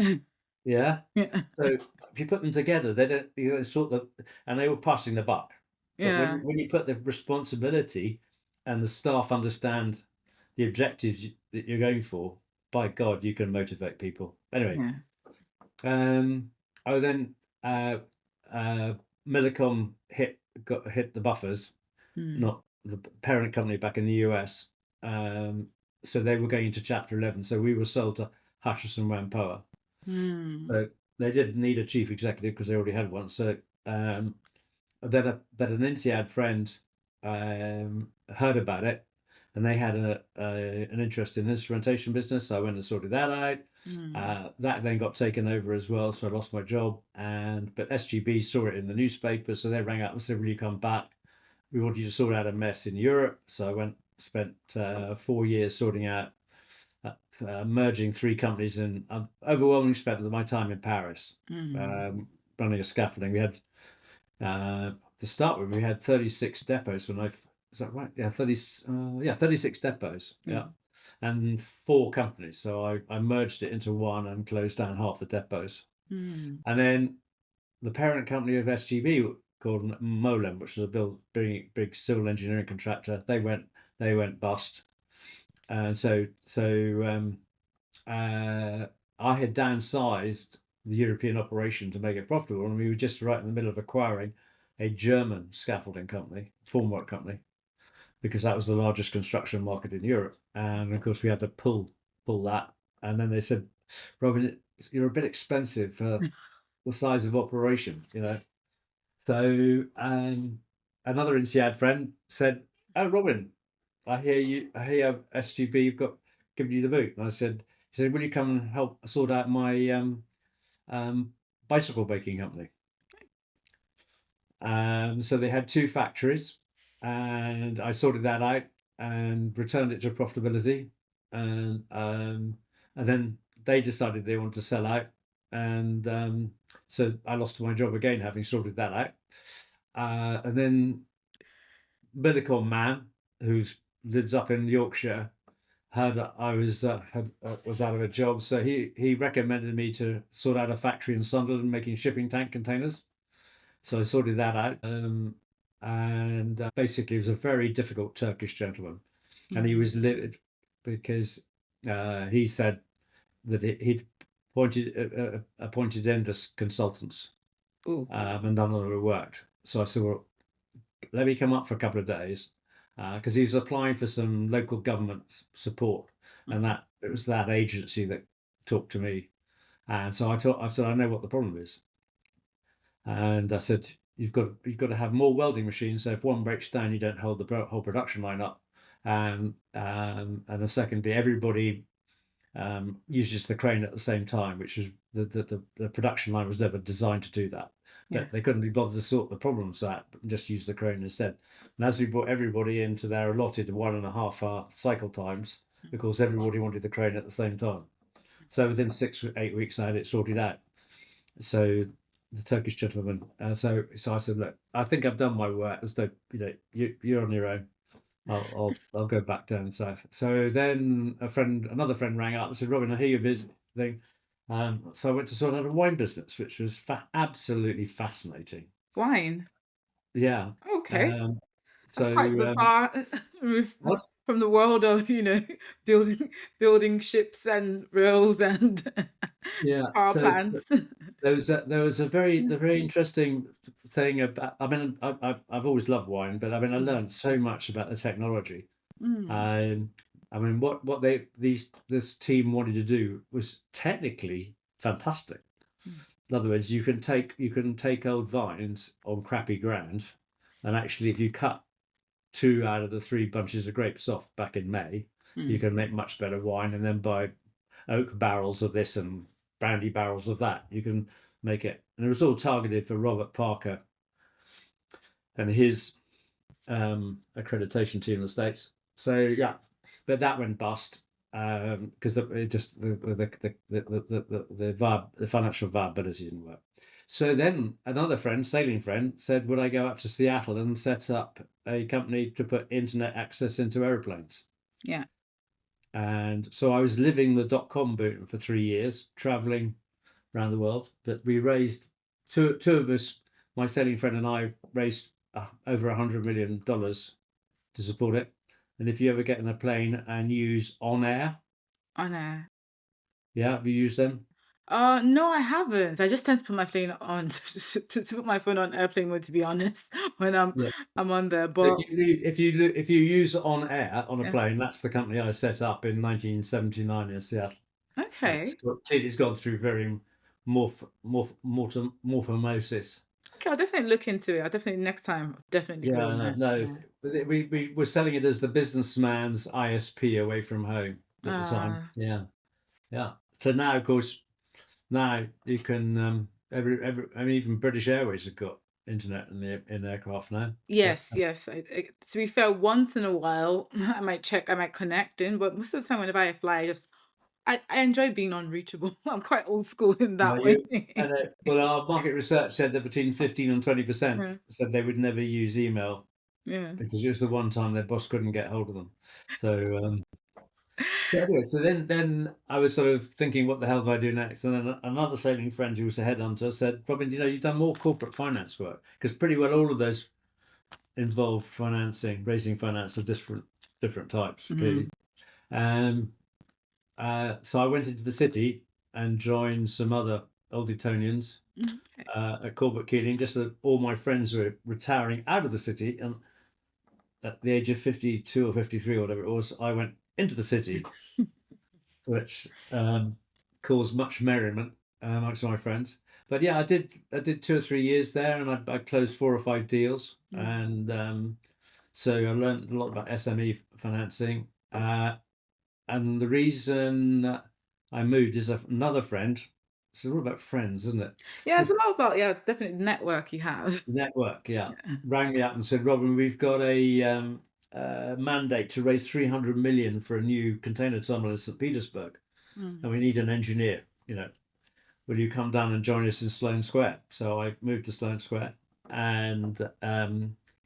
Yeah. Yeah. So if you put them together, they don't, and they were passing the buck. But when you put the responsibility and the staff understand the objectives that you're going for, by God, you can motivate people. Anyway, then Millicom hit the buffers, not the parent company back in the US. So they were going into Chapter 11. So we were sold to Hutchison Whampoa. So they didn't need a chief executive because they already had one. So then an INSEAD friend heard about it, and they had an interest in instrumentation business. So I went and sorted that out. That then got taken over as well, so I lost my job. But SGB saw it in the newspaper, so they rang up and said, "Will you come back? We want you to sort out a mess in Europe." So I spent 4 years sorting out merging 3 companies, and I've overwhelmingly spent my time in Paris running a scaffolding. We had to start with, we had 36 depots when is that right? Yeah, 36 depots. Yeah, and 4 companies. So I merged it into one and closed down half the depots. And then the parent company of SGB, called Molem, which was a big civil engineering contractor, they went bust. And so I had downsized the European operation to make it profitable, and we were just right in the middle of acquiring a German scaffolding company, formwork company, because that was the largest construction market in Europe. And of course, we had to pull that. And then they said, "Robin, you're a bit expensive for the size of operation, you know." So another INSEAD friend said, "Oh, Robin, I hear SGB, you've got given you the boot." And he said, "Will you come and help sort out my bicycle baking company?" So they had 2 factories, and I sorted that out and returned it to profitability. And then they decided they wanted to sell out. and so I lost my job again, having sorted that out. And then Millicom man, who lives up in Yorkshire, heard that I was out of a job, so he recommended me to sort out a factory in Sunderland making shipping tank containers. So I sorted that out, and basically, he was a very difficult Turkish gentleman, and he was livid because he said that he'd appointed endless consultants, and none of them had worked. So I said, well, let me come up for a couple of days, because he was applying for some local government support, and that it was that agency that talked to me, and so I said I know what the problem is, and I said you've got to have more welding machines, so if one breaks down, you don't hold the whole production line up, and then secondly, everybody uses the crane at the same time, which is the production line was never designed to do that. But they couldn't be bothered to sort the problems out, but just use the crane instead. And as we brought everybody into their allotted 1.5 hour cycle times, of course, everybody wanted the crane at the same time. So within 6 or 8 weeks, I had it sorted out. So the Turkish gentleman, so I said, look, I think I've done my work. There's no, you're on your own. I'll go back down south. So then another friend rang up and said, Robin, I hear you're busy thing. So I went to sort out a wine business, which was absolutely fascinating. Wine. Yeah. Okay. That's So quite the far move what? from the world of, building ships and rails and Yeah. power So plants. there was a very interesting thing about. I mean, I've always loved wine, but I mean, I learned so much about the technology. Mm, I mean, what this team wanted to do was technically fantastic. mm, In other words, you can take old vines on crappy ground, and actually, if you cut 2 out of the 3 bunches of grapes off back in May, you mm. can make much better wine, and then buy oak barrels of this and brandy barrels of that. You can make it, and it was all targeted for Robert Parker and his accreditation team in the States. So yeah, but that went bust because it just the financial viability didn't work. So then another friend, sailing friend, said, "Would I go up to Seattle and set up a company to put internet access into aeroplanes?" Yeah. And so I was living the .com boom for 3 years, traveling around the world. But we raised two of us, my sailing friend and I, raised over $100 million to support it. And if you ever get in a plane and use On Air, On air. yeah, have you used them? No, I haven't. I just tend to put my phone on to put my phone on airplane mode, to be honest, when Yeah. I'm on there. So But if you use On Air on a yeah. plane, that's the company I set up in 1979 in Seattle. Okay. It's gone through very morphomosis. Okay, I'll definitely look into it. I'll definitely next time definitely go on Yeah, there. no, Yeah. we were selling it as the businessman's ISP away from home at the time. Ah, Yeah, yeah. So now, of course, now you can I mean, even British Airways have got internet in aircraft now. But yes, yes. To be fair, once in a while I might connect in, but most of the time whenever I fly, I enjoy being unreachable. I'm quite old school in are that way. you? And well, our market research said that between 15 and 20% Yeah, said they would never use email yeah. because it was the one time their boss couldn't get hold of them. So so anyway, so then I was sort of thinking, what the hell do I do next? And then another sailing friend who was a headhunter said, Robin, you've done more corporate finance work because pretty well all of those involve financing, raising finance of different types, Mhm. really. Um, so I went into the city and joined some other old Etonians Mm, okay. at Corbett Keeling. Just that all my friends were retiring out of the city, and at the age of 52 or 53 or whatever it was, I went into the city, which caused much merriment amongst my friends. But yeah, I did 2 or 3 years there, and I closed 4 or 5 deals, Mm. and so I learned a lot about SME financing. And the reason I moved is another friend. It's all about friends, isn't it? Yeah, So it's a lot about, yeah, definitely the network you have. network, yeah, Yeah. rang me up and said, Robin, we've got a mandate to raise 300 million for a new container terminal in St. Petersburg, Mm. and we need an engineer. will you come down and join us in Sloane Square? So I moved to Sloane Square and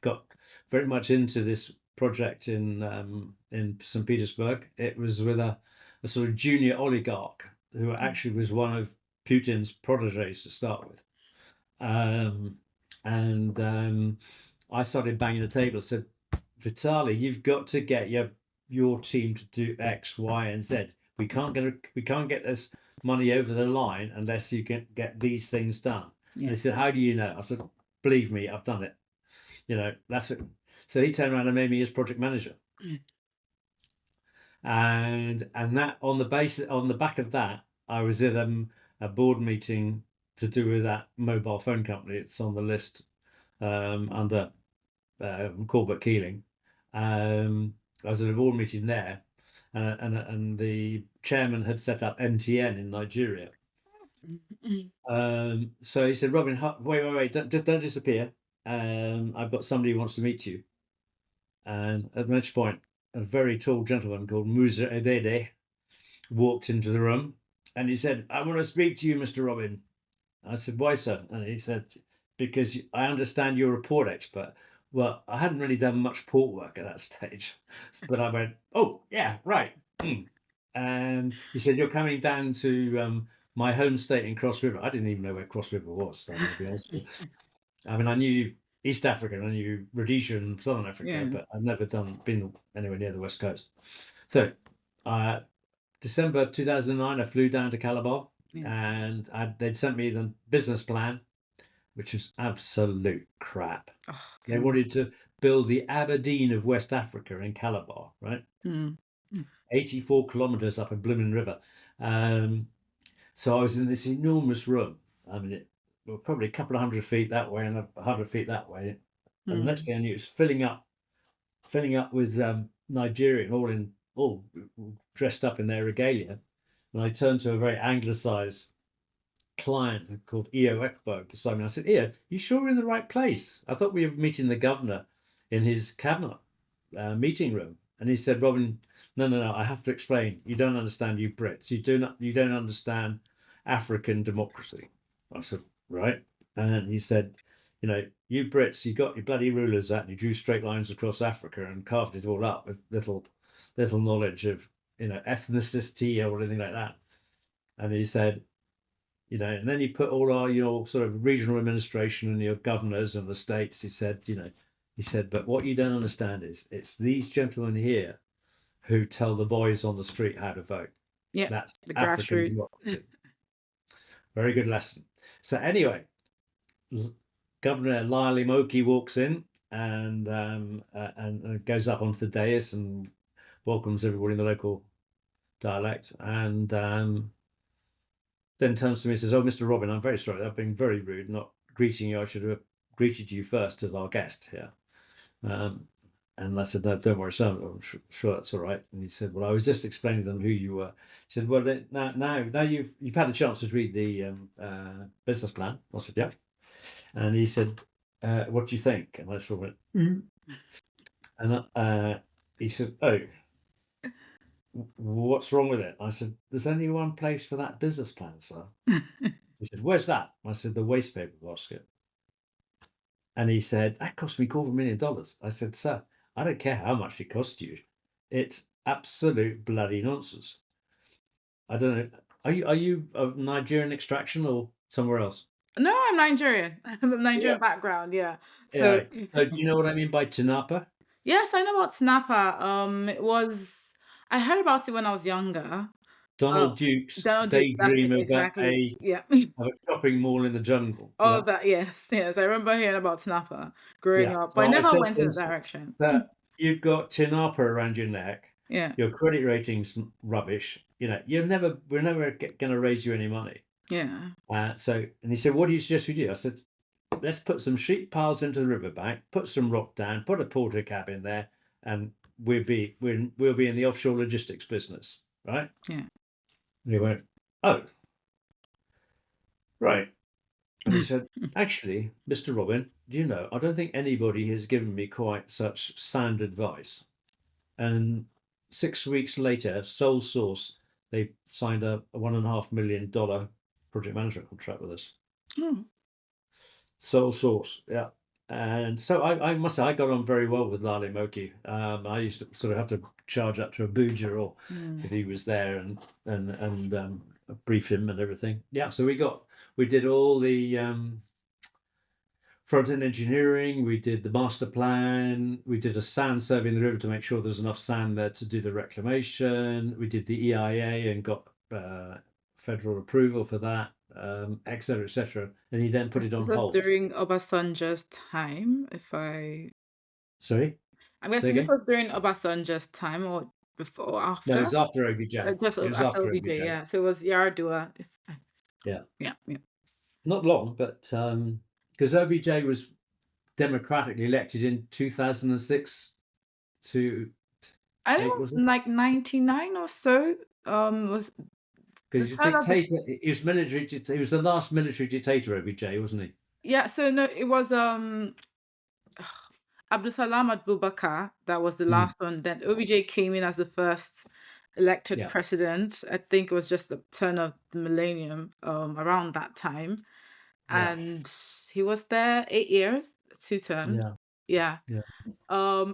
got very much into this project in St. Petersburg. It was with a sort of junior oligarch who actually was one of Putin's proteges to start with. And I started banging the table, said, Vitaly, you've got to get your team to do X, Y, and Z. We can't get this money over the line unless you can get these things done. Yeah. And they said, how do you know? I said, believe me, I've done it. That's what. So he turned around and made me his project manager. And that on the back of that, I was at a board meeting to do with that mobile phone company. It's on the list under Corbett Keeling. I was at a board meeting there, and the chairman had set up MTN in Nigeria. So he said, Robin, wait, don't disappear. I've got somebody who wants to meet you. And at which point, a very tall gentleman called Musa Edede walked into the room, and he said, I want to speak to you, Mr. Robin. I said, why, sir? And he said, because I understand you're a port expert. Well, I hadn't really done much port work at that stage, but I went, oh, yeah, right. And he said, you're coming down to my home state in Cross River. I didn't even know where Cross River was, so I'm going to be honest with you. I mean, I knew East Africa, and I knew Rhodesia and Southern Africa, but I've never been anywhere near the West Coast. So December 2009, I flew down to Calabar, and they'd sent me the business plan, which was absolute crap. They wanted to build the Aberdeen of West Africa in Calabar, right? 84 kilometers up a blooming river. So I was in this enormous room. I mean, probably a couple of 100 feet that way and 100 feet that way. And the next thing I knew, it was filling up with Nigerian, all dressed up in their regalia. And I turned to a very anglicized client called Io Ekbo beside me. I said, Io, you sure we're in the right place? I thought we were meeting the governor in his cabinet meeting room. And he said, Robin, no, I have to explain. You don't understand, you Brits. You don't understand African democracy. I said, right. And he said, you Brits, you got your bloody rulers out and you drew straight lines across Africa and carved it all up with little knowledge of, ethnicity or anything like that. And he said, and then you put all your sort of regional administration and your governors and the states. He said, but what you don't understand is it's these gentlemen here who tell the boys on the street how to vote. Yeah, that's the African democracy. Very good lesson. So anyway, Governor Lyle Moki walks in and goes up onto the dais and welcomes everybody in the local dialect, and then turns to me and says, oh, Mr. Robin, I'm very sorry. I've been very rude, not greeting you. I should have greeted you first as our guest here. And I said, no, don't worry, sir. I'm sure that's all right. And he said, well, I was just explaining to them who you were. He said, well, now you've had a chance to read the business plan. I said, yeah. And he said, what do you think? And I sort of went, And he said, oh, what's wrong with it? I said, there's only one place for that business plan, sir. He said, where's that? I said, the waste paper basket. And he said, that cost me $250,000. I said, sir, I don't care how much it cost you. It's absolute bloody nonsense. I don't know. Are you of Nigerian extraction or somewhere else? No, I'm Nigerian. I have a Nigerian background, yeah. So do you know what I mean by Tinapa? Yes, I know about Tinapa. I heard about it when I was younger. Donald Duke's daydream of exactly. of a shopping mall in the jungle. Oh, that yes. I remember hearing about Tinapa growing up, but I never went in that direction. You've got Tinapa around your neck. Yeah. Your credit rating's rubbish. We're never going to raise you any money. Yeah. And he said, what do you suggest we do? I said, let's put some sheep piles into the riverbank, put some rock down, put a porter cab in there, and we'll be in the offshore logistics business, right? Yeah. And he went, oh, right. And he said, actually, Mr. Robin, do you know, I don't think anybody has given me quite such sound advice. And 6 weeks later, sole source, they signed a $1.5 million project management contract with us. Oh. Sole source, yeah. And so I must say I got on very well with Lale Moki. I used to sort of have to charge up to Abuja or Mm. if he was there and brief him and everything. Yeah, so we did all the front end engineering. We did the master plan. We did a sand survey in the river to make sure there's enough sand there to do the reclamation. We did the EIA and got federal approval for that, et cetera, et cetera. And he then put it This on was hold. during Obasanjo's time, Sorry, I'm say guessing this again. was during Obasanjo's time or before or No, it after? was after OBJ. Just It was after after OBJ, OBJ. yeah. So it was Yaradua. Yeah, Yeah, yeah. not long, but because OBJ was democratically elected in 2006 to I think it 8, was was it? like 99 or so. Was the Because he's turn of the dictator. He was military. He was the last military dictator. OBJ, wasn't he? yeah. So no, it was Abdusalam Abubakar. That was the Mm, last one. Then OBJ came in as the first elected yeah, president. I think it was just the turn of the millennium, around that time, yeah, and he was there 8 years, 2 terms. yeah, Yeah. yeah.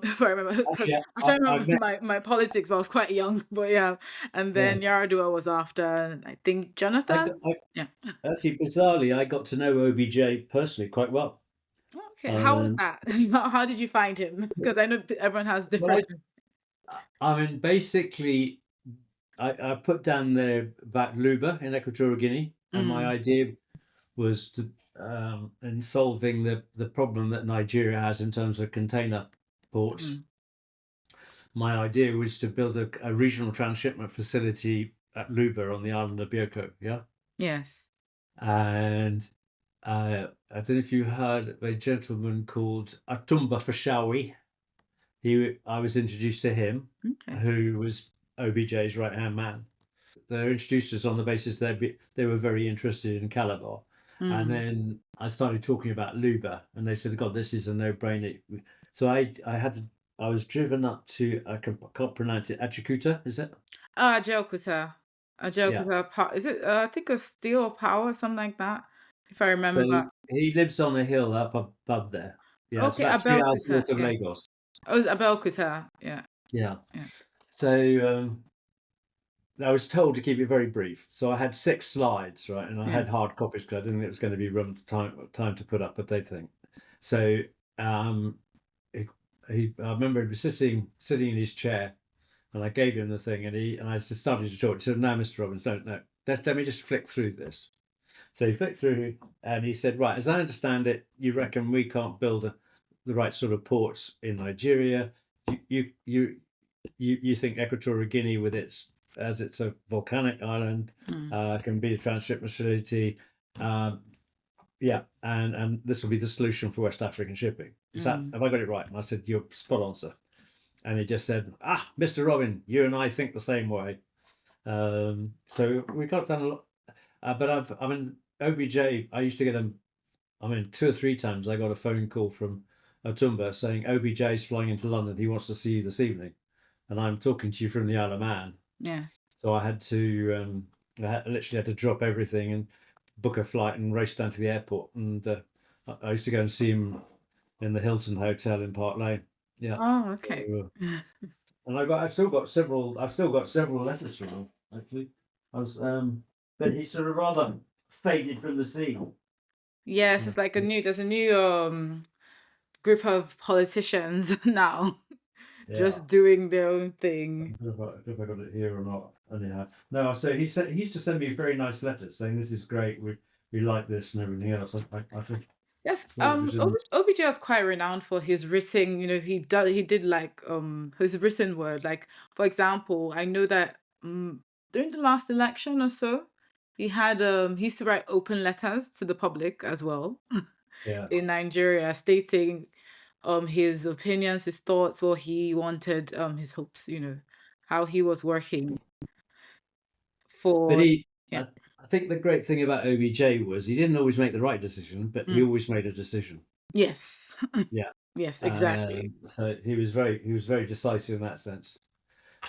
If I remember, because Actually, I'm trying to I remember met. my politics, but I was quite young. But yeah, and Yeah, then Yaradua was after, and I think Jonathan. I Yeah. actually bizarrely I got to know OBJ personally quite well. Okay, how was Um, that? How did you find him? Because I know everyone has well, different. I mean, basically, I put down there back Luba in Equatorial Guinea, and my Mm, idea was to, in solving the problem that Nigeria has in terms of container ports. mm, My idea was to build a regional transshipment facility at Luba on the island of Bioko. Yeah, yes. and I don't know if you heard of a gentleman called Atumba Fashawi. I was introduced to him, Okay. who was OBJ's right hand man. They introduced us on the basis they were very interested in Calabar. And Mm. then I started talking about Luba, and they said, "God, this is a no-brainer." So I was driven up to can't pronounce it, Ajakuta, is it? Ajaokuta. Yeah. Ajaokuta Is it? I think a steel power, something like that, if I So remember. he lives on a hill up above there. Yeah, it's Okay, about 3 hours Abeokuta. north of Yeah. Lagos. Oh, it's Abeokuta. Yeah. Yeah. Yeah. So I was told to keep it very brief. So I had 6 slides, right, and I Yeah. had hard copies because I didn't think it was going to be time to put up, but they think so. Um, I remember he was sitting in his chair, and I gave him the thing, and I started to talk. He said, "No, Mr. Robbins, don't no. Let me just flick through this." So he flicked through, and he said, "Right, as I understand it, you reckon we can't build the right sort of ports in Nigeria. You think Equatorial Guinea, as it's a volcanic island, Mm. can be a transshipment facility. Um, yeah, and this will be the solution for West African shipping. Mm. Have I got it right?" And I said, "You're spot on, sir." And he just said, Mr. Robin, you and I think the same way. So we got done a lot. But I mean, OBJ, I used to get him, I mean, 2 or 3 times I got a phone call from Otumba saying, "OBJ is flying into London. He wants to see you this evening." And I'm talking to you from the Isle of Man. Yeah. So I literally had to drop everything and book a flight and race down to the airport. And I used to go and see him in the Hilton Hotel in Park Lane. Yeah. Oh, So, okay. and I've still got several letters from him, actually. I was, but he's sort of rather faded from the scene. Yes, Yeah. it's like there's a new group of politicians now Yeah. just doing their own thing. I don't know if I got it here or not. Anyhow, no. So he used to send me very nice letters saying, "This is great. We like this and everything else." I think Yes, thought it was OBJ was quite renowned for his written, he did like his written word. Like for example, I know that during the last election or so, he used to write open letters to the public as well yeah. in Nigeria, stating his opinions, his thoughts, what he wanted, his hopes, how he was working But for yeah. I think the great thing about OBJ was he didn't always make the right decision, but he Mm. always made a decision. Yes. Yeah. Yes, exactly. So he was very decisive in that sense.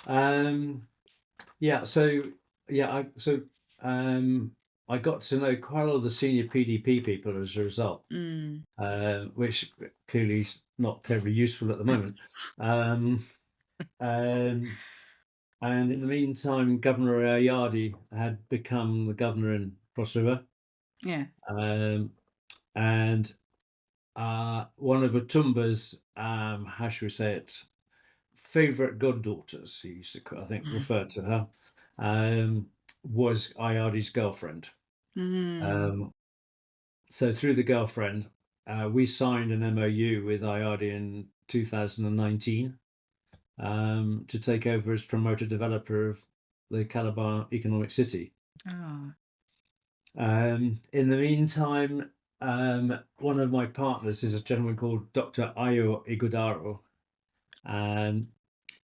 Um, yeah. So yeah. Um, I got to know quite a lot of the senior PDP people as a result, Mm. which clearly is not terribly useful at the moment. Um, um, and in the meantime, Governor Ayadi had become the governor in Cross River, Yeah. and one of Otumba's, how should we say it, favourite goddaughters, he used to, I think, refer to her, was Ayadi's girlfriend. Mm. Um, so through the girlfriend, we signed an MOU with Ayadi in 2019 to take over as promoter developer of the Calabar Economic City. Oh. In the meantime, one of my partners is a gentleman called Dr. Ayo Igudaro, and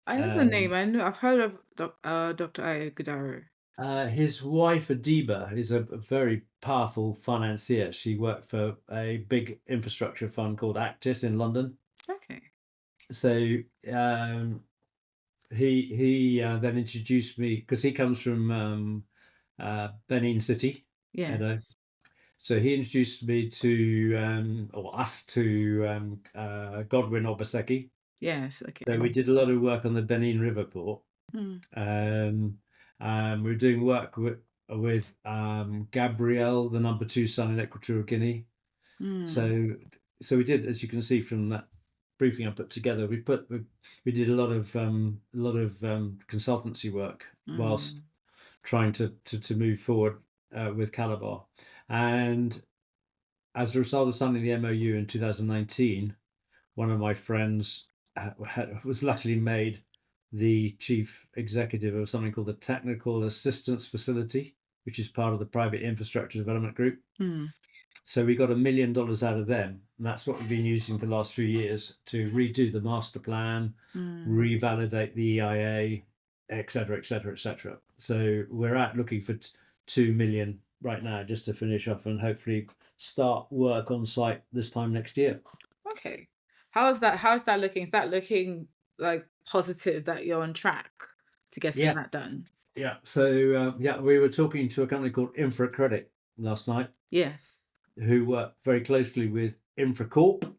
I know the name. um, I know. I've heard of Dr. Ayagudaro. his wife Adiba is a very powerful financier. She worked for a big infrastructure fund called Actis in London. Okay. So he then introduced me because he comes from Benin City, Edo. Yes. So he introduced me to or us to Godwin Obaseki. Yes. Okay. So we did a lot of work on the Benin River port. Mm. We were doing work with Gabriel, the number 2 son in Equatorial Guinea. Mm. So we did, as you can see from that briefing I put together, we did a lot of consultancy work whilst Mm. trying to move forward with Calabar. And as a result of signing the MOU in 2019, one of my friends was luckily made the chief executive of something called the Technical Assistance Facility, which is part of the Private Infrastructure Development Group. Mm. So we got $1 million out of them. And that's what we've been using for the last few years to redo the master plan, Mm. revalidate the EIA, et cetera, et cetera, et cetera. So we're out looking for 2 million right now just to finish off and hopefully start work on site this time next year. Okay. How's that looking? Is that looking like positive that you're on track to getting Yeah, that done? yeah. So yeah, we were talking to a company called InfraCredit last night, Yes. who work very closely with InfraCorp,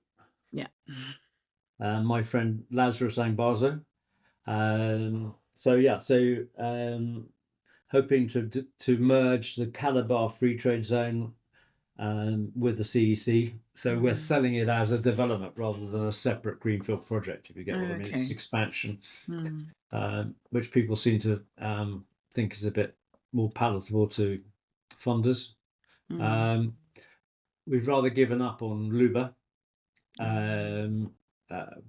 Yeah. my friend Lazarus Angbazo. So yeah, hoping to merge the Calabar Free Trade Zone with the CEC. So we're Mm. selling it as a development rather than a separate greenfield project, if you get what I mean. It's Okay. expansion, Mm. which people seem to think is a bit more palatable to funders. Mm. Um, we've rather given up on Luba Mm.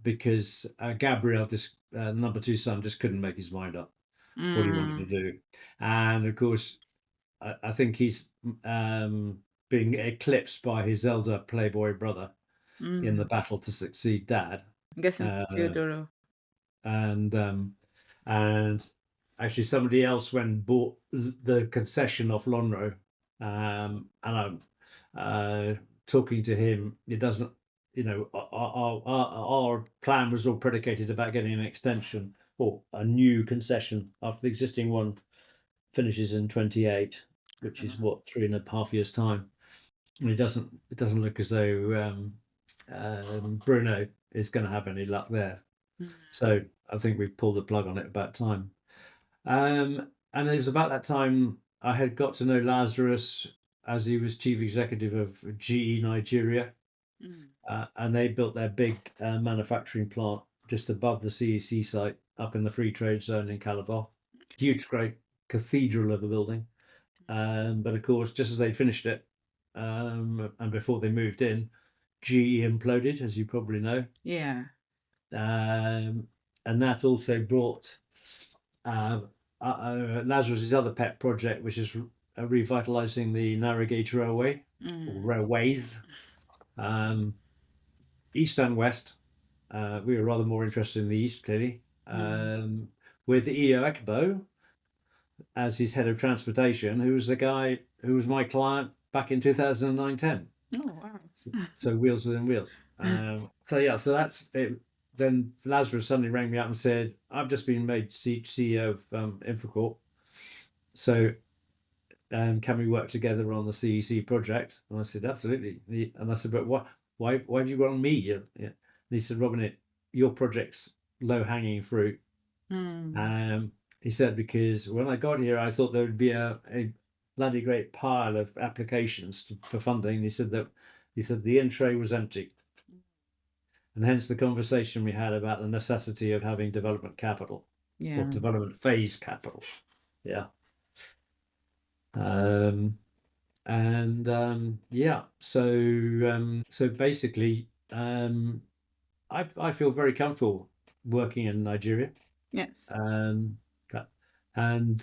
because Gabriel, number 2 son, just couldn't make his mind up what he wanted to Mm. do. And of course, I think he's being eclipsed by his elder playboy brother in the Mm. battle to succeed dad. I'm guessing Uh, Theodoro. and and actually somebody else went and bought the concession off Lonro, and I'm talking to him. It doesn't, our plan was all predicated about getting an extension or a new concession after the existing one finishes in 28, which is what 3.5 years time. And it doesn't look as though Bruno is going to have any luck there. Mm. So I think we pulled the plug on it about time. And it was about that time I had got to know Lazarus as he was chief executive of GE Nigeria, Mm. and they built their big manufacturing plant just above the CEC site up in the free trade zone in Calabar. Huge, great cathedral of a building. But of course, just as they finished it, and before they moved in, GE imploded, as you probably know. Yeah. And that also brought Lazarus's other pet project, which is revitalising the narrow gauge railway or Mm. railways, east and west. We were rather more interested in the east, clearly, Mm. with EO Ekbo as his head of transportation, who was the guy who was my client back in 2009-10. Oh wow. So wheels within wheels. So that's it. Then Lazarus suddenly rang me up and said, "I've just been made CEO of InfoCorp. So can we work together on the CEC project? And I said, absolutely. And I said, but why have you got on me? Yeah. And he said, Robin, your project's low hanging fruit. He said, because when I got here, I thought there would be a bloody great pile of applications for funding. He said the in tray was empty. And hence the conversation we had about the necessity of having development capital or development phase capital. Yeah. Yeah, so basically, I feel very comfortable working in Nigeria. Yes. Um, and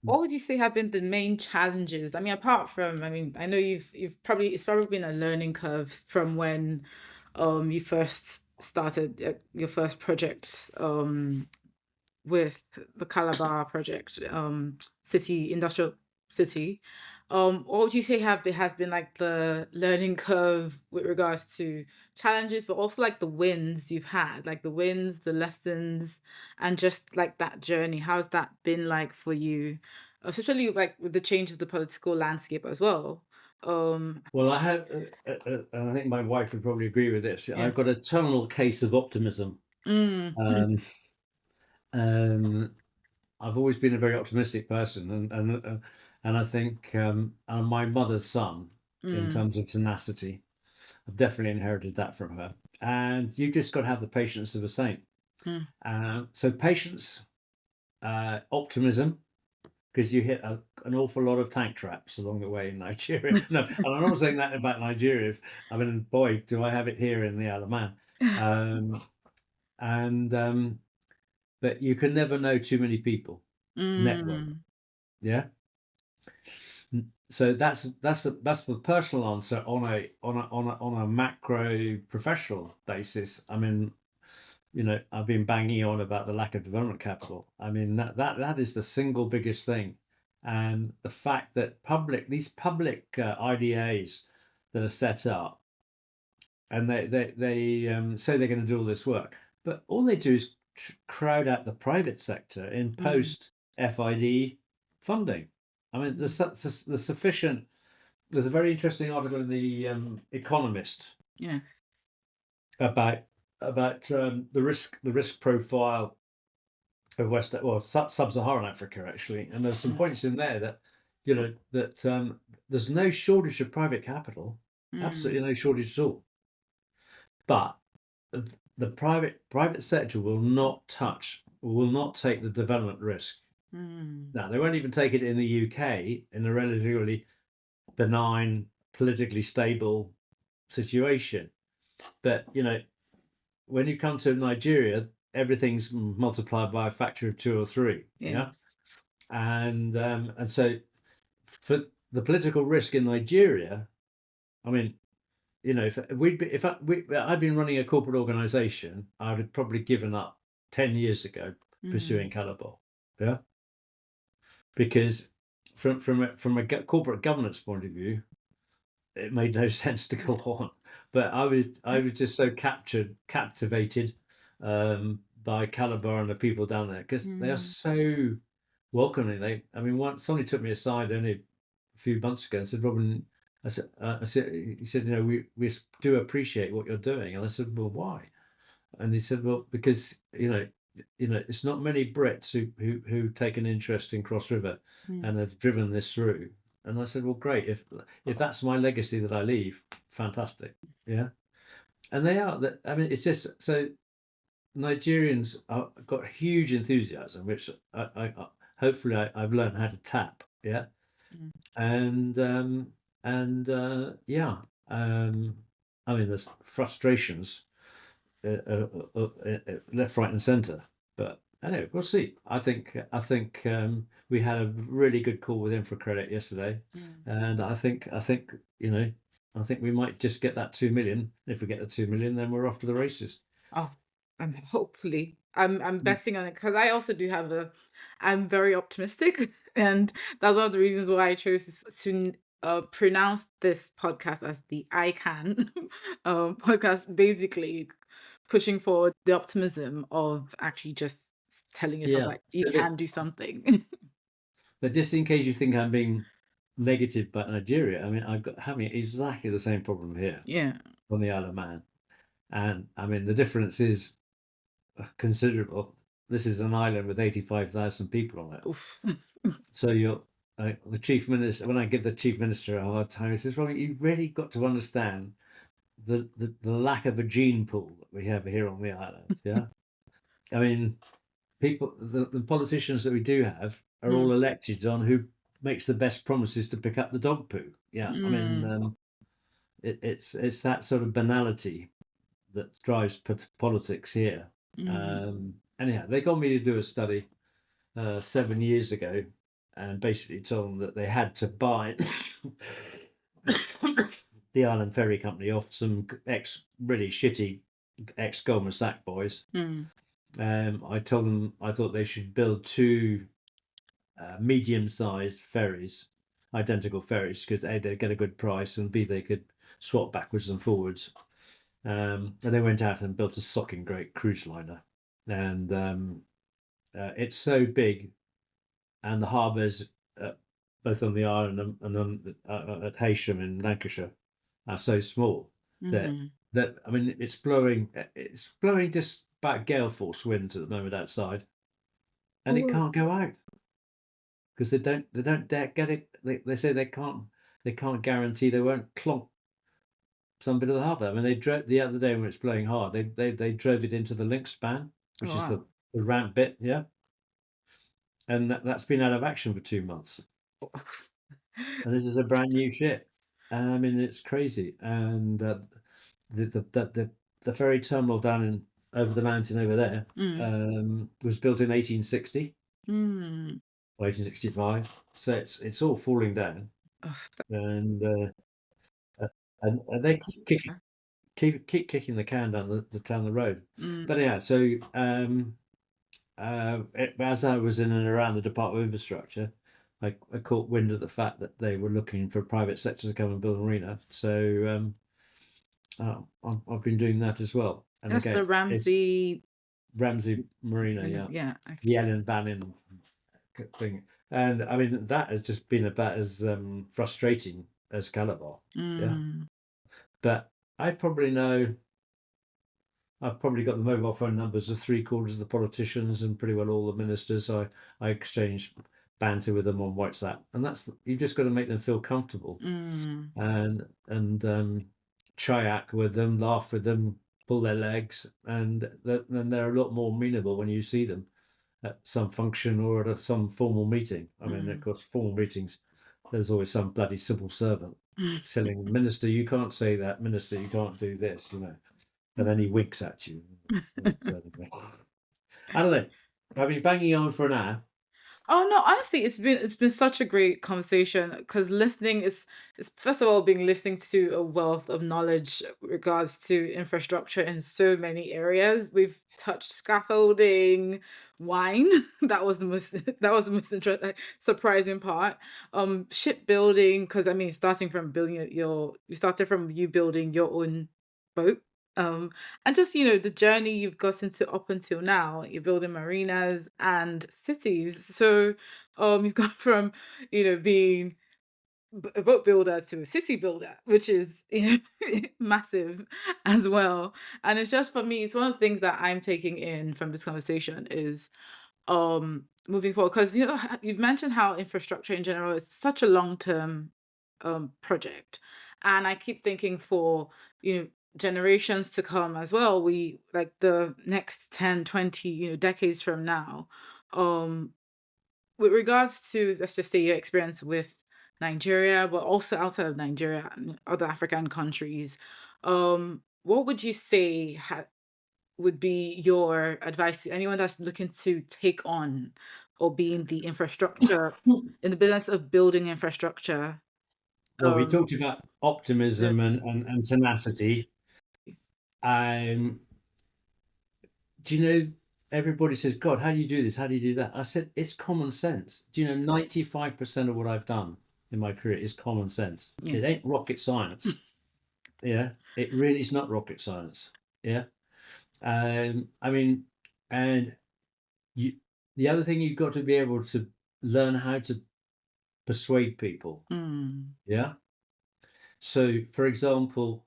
What would you say have been the main challenges? I mean, apart from, I mean, I know you've probably it's probably been a learning curve from when you first started your first project with the Calabar project, city industrial city. What would you say have there has been like the learning curve with regards to challenges, but also like the wins you've had, like the wins, the lessons, and just like that journey? How's that been like for you, especially like with the change of the political landscape as well? well, I have, and I think my wife would probably agree with this. Yeah. I've got a terminal case of optimism. Mm, Um, um, I've always been a very optimistic person, and I think I'm my mother's son in mm, terms of tenacity. I've definitely inherited that from her, and you just got to have the patience of a saint. mm. So patience, optimism, because you hit an awful lot of tank traps along the way in Nigeria. No, and I'm not saying that about Nigeria. I mean, boy, do I have it here in the Isle of Man. And But you can never know too many people. Network, Mm, yeah. So that's the personal answer on a macro professional basis. I mean, I've been banging on about the lack of development capital. I mean, that is the single biggest thing, and the fact that these public IDAs that are set up, and they say they're going to do all this work, but all they do is crowd out the private sector in mm, post FID funding. I mean, mm. there's sufficient. There's a very interesting article in the Economist Yeah. about the risk profile of sub-Saharan Africa, actually, and there's some Mm, points in there that there's no shortage of private capital, mm, absolutely no shortage at all, but the private sector will not take the development risk. mm. Now, they won't even take it in the UK in a relatively benign, politically stable situation. But when you come to Nigeria, everything's multiplied by a factor of 2 or 3. Yeah. Yeah, and so for the political risk in Nigeria, I mean, if I'd been running a corporate organisation, I'd have probably given up 10 years ago Mm, pursuing Calabar. Yeah, because from a corporate governance point of view, it made no sense to go on. But I was just so captivated by Calabar and the people down there, because they are mm, so welcoming. I mean, once somebody took me aside only a few months ago and said, Robin, he said, we do appreciate what you're doing. And I said, well, why? And he said, well, because it's not many Brits who take an interest in Cross River mm, and have driven this through. And I said, well, great. If that's my legacy that I leave, fantastic. Yeah. And they are that. I mean, it's just so Nigerians have got huge enthusiasm, which hopefully I've learned how to tap. Yeah. mm, And yeah. I mean, there's frustrations left, right, and centre. But anyway, we'll see. I think we had a really good call with InfraCredit yesterday, mm. and I think we might just get that 2 million. If we get the 2 million, then we're off to the races. Oh, hopefully. I'm Mm. betting on it because I also do have I'm very optimistic, and that's one of the reasons why I chose to pronounce this podcast as the iCAN podcast, basically pushing forward the optimism of actually just telling yourself Yeah, that you so can do something. But just in case you think I'm being negative about Nigeria, I mean, I've got having exactly the same problem here Yeah. on the Isle of Man. And I mean, the difference is considerable. This is an island with 85,000 people on it. Oof. So you're the chief minister. When I give the chief minister a hard time, he says, "Well, you've really got to understand the lack of a gene pool that we have here on the island." Yeah, I mean, the politicians that we do have are Mm, all elected on who makes the best promises to pick up the dog poo. Yeah, I mean, mm, it's that sort of banality that drives politics here. mm, Anyhow, they got me to do a study 7 years ago, and basically told them that they had to buy the Island Ferry Company off some really shitty ex Goldman Sachs boys. mm. I told them I thought they should build two medium-sized ferries, identical ferries, because A, they'd get a good price, and B, they could swap backwards and forwards. And they went out and built a socking great cruise liner, and it's so big, and the harbours, both on the island and on at Heysham in Lancashire, are so small that Mhm. I mean it's blowing just about gale force winds at the moment outside, and it Oh, can't go out because they don't dare get it. They say they can't guarantee they won't clonk some bit of the harbour. I mean, they drove the other day when it's blowing hard. They drove it into the link span, which is wow. the ramp bit, yeah, and that's been out of action for 2 months. And this is a brand new ship. I mean, it's crazy. And the, the the the the ferry terminal down in over the mountain over there Mm, was built in 1860 mm. or 1865. So it's all falling down, Ugh, and they keep kicking the can down the road. mm, But yeah, so as I was in and around the Department of Infrastructure, I caught wind of the fact that they were looking for private sector to come and build a marina. So I've been doing that as well. And that's the again, it's Ramsey. Ramsey Marina, yeah, Yeah. Okay. the Ellen Bannon thing. And I mean, that has just been about as frustrating as Calabar. Yeah. Mm, But I probably know I've probably got the mobile phone numbers of three-quarters of the politicians and pretty well all the ministers. So I exchange banter with them on WhatsApp, and you've just got to make them feel comfortable mm, and triac with them, laugh with them, pull their legs, and then they're a lot more amenable when you see them at some function or at some formal meeting. I mean, of mm. course, formal meetings, there's always some bloody civil servant telling minister, you can't say that, minister, you can't do this, and then he winks at you. I don't know. I've been banging on for an hour. Oh no, honestly, it's been such a great conversation because listening is first of all being listening to a wealth of knowledge regards to infrastructure in so many areas. We've touched scaffolding, wine. That was the most surprising part. Shipbuilding, because I mean, starting from building you started from you building your own boat. Um, and just the journey you've gotten to up until now, you're building marinas and cities. So you've gone from being a boat builder to a city builder, which is massive as well. And it's just, for me, it's one of the things that I'm taking in from this conversation is moving forward, because you've mentioned how infrastructure in general is such a long-term project, and I keep thinking for generations to come as well, we like the next 10, 20 decades from now, um with regards to, let's just say, your experience with Nigeria, but also outside of Nigeria and other African countries, what would you say would be your advice to anyone that's looking to take on or be in the infrastructure, in the business of building infrastructure? Well, we Um, talked about the- optimism and tenacity. Um, do you know, everybody says, God, how do you do this? How do you do that? I said, it's common sense. Do you know, 95% of what I've done in my career is common sense. yeah. It ain't rocket science. Yeah. It really is not rocket science. Yeah. I mean, and you, the other thing you've got to be able to learn how to persuade people. Mm. Yeah. So, for example,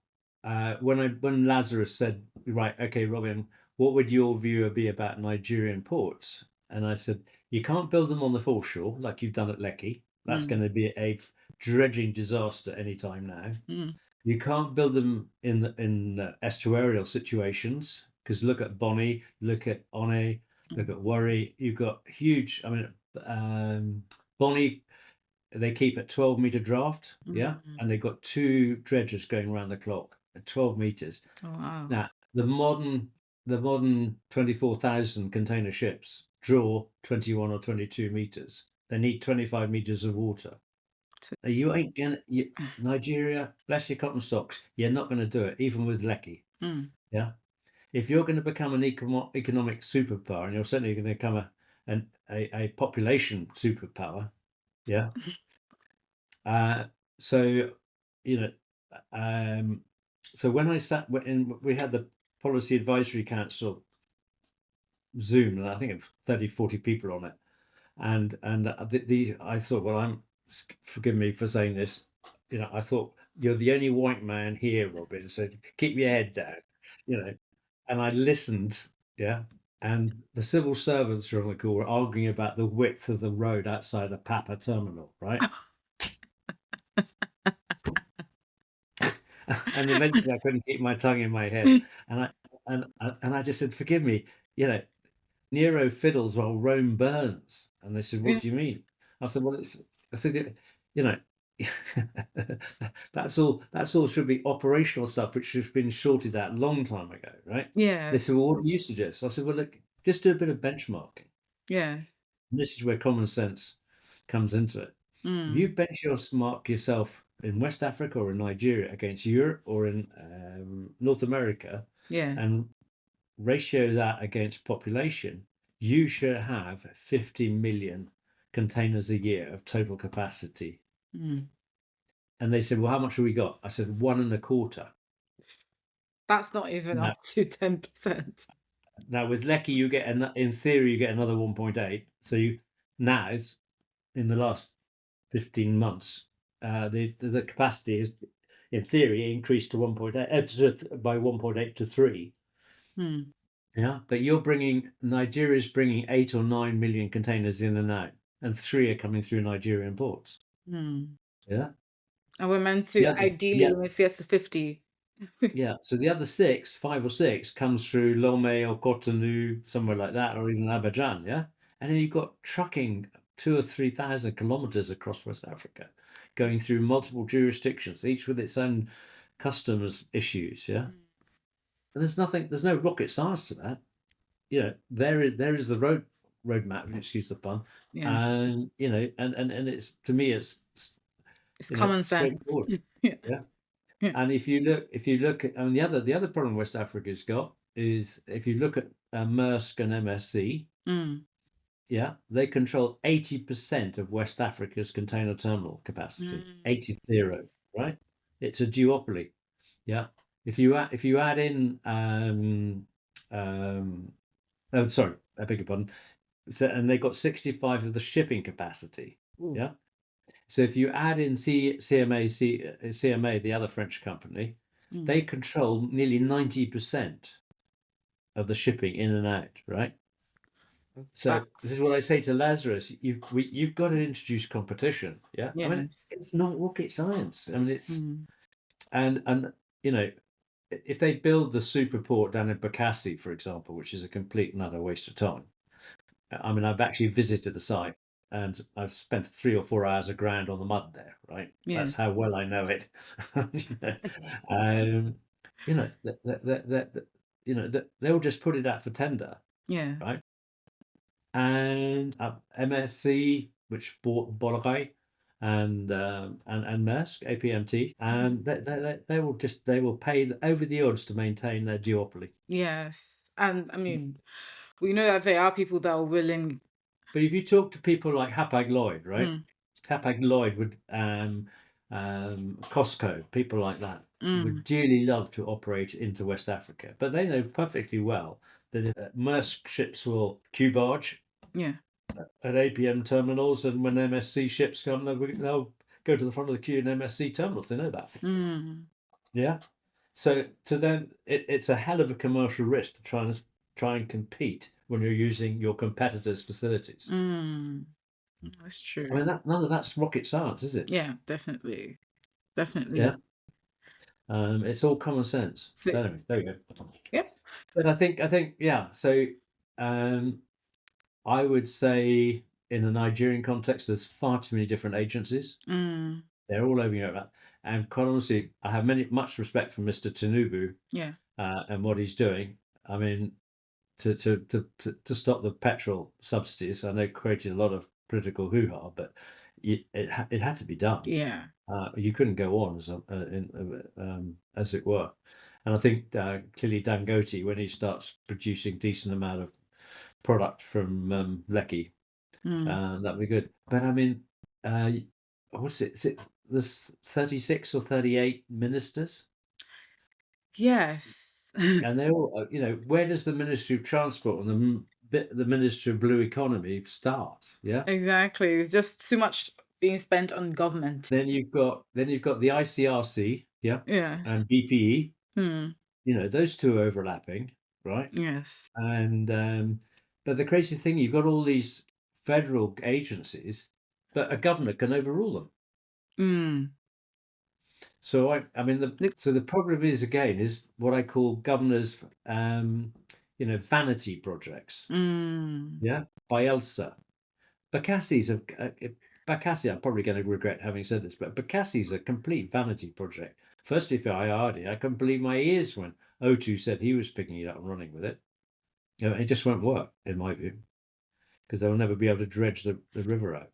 when Lazarus said, "Right, okay, Robin, what would your view be about Nigerian ports?" And I said, "You can't build them on the foreshore like you've done at Lekki. That's going Mm. to be a dredging disaster anytime now. Mm. You can't build them in estuarial situations because look at Bonny, look at One, look Mm. at Worry. You've got huge. I mean, Bonny they keep at 12-meter draft, yeah, Mm. and they've got two dredgers going around the clock at 12 meters. Oh, wow. Now, the modern 24,000 container ships draw 21 or 22 meters. They need 25 meters of water. So- Now, you ain't gonna Nigeria, bless your cotton socks, you're not going to do it, even with Lekki. Mm. Yeah, if you're going to become an economic superpower, and you're certainly going to become a population superpower, yeah. So, you know, so when I sat in, we had the Policy Advisory Council Zoom, and I think of 30, 40 people on it. And I thought, well, forgive me for saying this, I thought you're the only white man here, Robin. So keep your head down, you know. And I listened, yeah. And the civil servants were on the call were arguing about the width of the road outside the Papa terminal, right? And eventually I couldn't keep my tongue in my head, and I just said, "Forgive me, you know, Nero fiddles while Rome burns." And they said, "What Yeah. do you mean?" I said, "Well, it's," I said, "You know, that's all should be operational stuff, which should have been sorted out a long time ago, right?" They said, Yes. "Well, what do you suggest?" I said, "Well, look, just do a bit of benchmarking." Yes. And this is where common sense comes into it. If you Mm. benchmark yourself in West Africa or in Nigeria against Europe or in North America Yeah. and ratio that against population, you should have 50 million containers a year of total capacity. Mm. And they said, "Well, how much have we got?" I said, 1.25. That's not even Now, up to 10%. now with Lecky, in theory, you get another 1.8. So now, in the last 15 months, the capacity is, in theory, increased to 1.8 by 1.8 to 3. Mm. Yeah, but Nigeria's bringing 8 or 9 million containers in and out, and 3 are coming through Nigerian ports. Mm. Yeah, And we're meant the to, other, ideally, yeah, when it gets to 50. yeah. So the other 5 or 6 comes through Lomé or Cotonou, somewhere like that, or even Abidjan. Yeah, and then you've got trucking 2 or 3 thousand kilometers across West Africa, going through multiple jurisdictions, each with its own customs issues. Yeah, Mm. and there's no rocket science to that. There is the roadmap, excuse the pun, Yeah. and and it's, to me, it's It's common sense. straightforward. Yeah. Yeah. Yeah. And if you look at, and the other problem West Africa's got is, if you look at Maersk and MSC, Mm. yeah, they control 80% of West Africa's container terminal capacity. Mm. 80, right? It's a duopoly. Yeah. If you add in oh, sorry, I beg your pardon. So, and they've got 65 of the shipping capacity. Ooh. Yeah. So if you add in CMA, the other French company, Mm. they control nearly 90% of the shipping in and out, right? So this is Facts. what I say to Lazarus: you've got to introduce competition. Yeah, I mean, Yes. it's not rocket science. I mean, Mm. and you know, if they build the super port down in Bakassi, for example, which is a complete and utter waste of time. I mean, I've actually visited the site, and I've spent 3 or 4 hours of ground on the mud there. Right, Yeah. that's how well I know it. um, they'll just put it out for tender, Yeah. right? And MSC, which bought Bolloré, and Maersk, APMT, Mm. and they will pay over the odds to maintain their duopoly. Yes. And I mean, we know that there are people that are willing. But if you talk to people like Hapag Lloyd, right? Mm. Hapag Lloyd would, Costco, people like that would Mm. dearly love to operate into West Africa, but they know perfectly well that if Maersk ships will Q barge, Yeah. at APM terminals, and when MSC ships come, they'll go to the front of the queue in MSC terminals. They know that. Yeah. So to them, it's a hell of a commercial risk to try and compete when you're using your competitors' facilities. That's true. I mean, none of that's rocket science, is it? Yeah, definitely. Definitely. Yeah. It's all common sense. So, But anyway, there we go. yeah. But I think, yeah. So I would say in the Nigerian context, there's far too many different agencies. They're all over Europe. And quite honestly, I have much respect for Mr. Tinubu and what he's doing. I mean, to stop the petrol subsidies, I know created a lot of political hoo-ha, but it had to be done. Yeah. You couldn't go on as it were. And I think clearly Dangote, when he starts producing decent amount of product from Lekki, that'd be good. But I mean, what's it? Is it there's 36 or 38 ministers? Yes. And they're all, where does the Ministry of Transport and the Ministry of Blue Economy start? Yeah. Exactly. It's just too much being spent on government. Then you've got the ICRC, yeah, Yes. and BPE. Hmm. Those two are overlapping, right? Yes. And but the crazy thing, you've got all these federal agencies, but a governor can overrule them. So I mean, the problem is what I call governors, vanity projects. Yeah, by Elsa. Bakassi's Bakassi, I'm probably going to regret having said this, but Bakassi's a complete vanity project. Firstly, for IRD, I couldn't believe my ears when O2 said he was picking it up and running with it. It just won't work, in my view, because they'll never be able to dredge the river out.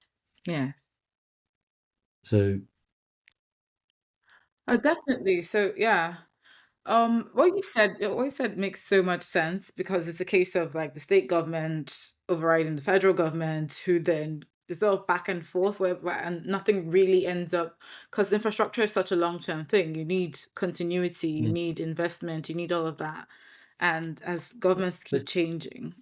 Yes. So. Oh, definitely. So, yeah. What you said makes so much sense because it's a case of like the state government overriding the federal government, who then is sort of back and forth and nothing really ends up because infrastructure is such a long-term thing. You need continuity, you need investment, you need all of that. And as governments keep But changing.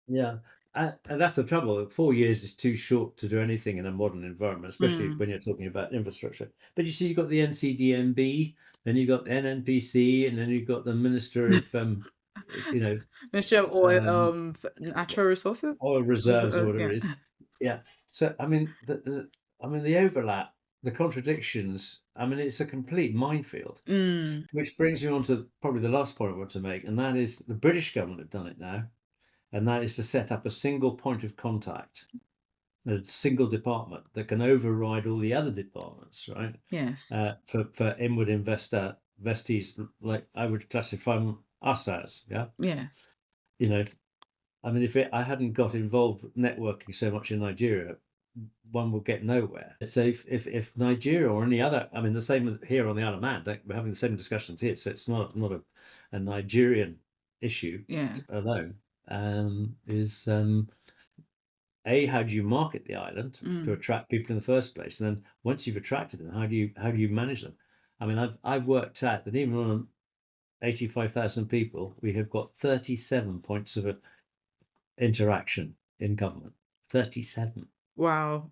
yeah, and that's the trouble. 4 years is too short to do anything in a modern environment, especially when you're talking about infrastructure. But you see, you've got the NCDMB, then you've got the NNPC, and then you've got the Minister of, Ministry of Oil, Natural Resources. oil reserves or whatever Yeah. it is. Yeah. So I mean, the overlap, the contradictions. I mean, it's a complete minefield. Which brings me on to probably the last point I want to make, and that is the British government have done it now, and that is to set up a single point of contact, a single department that can override all the other departments, right? Yes. For inward investees, like I would classify us as, yeah. Yeah. I mean, if I hadn't got involved networking so much in Nigeria, one would get nowhere. So if Nigeria or any other, I mean, the same here on the Isle of Man, we're having the same discussions here. So it's not a Nigerian issue alone. Is how do you market the island to attract people in the first place, and then once you've attracted them, how do you manage them? I mean, I've worked out that even on 85,000 people, we have got 37 points of interaction in government. 37. Wow.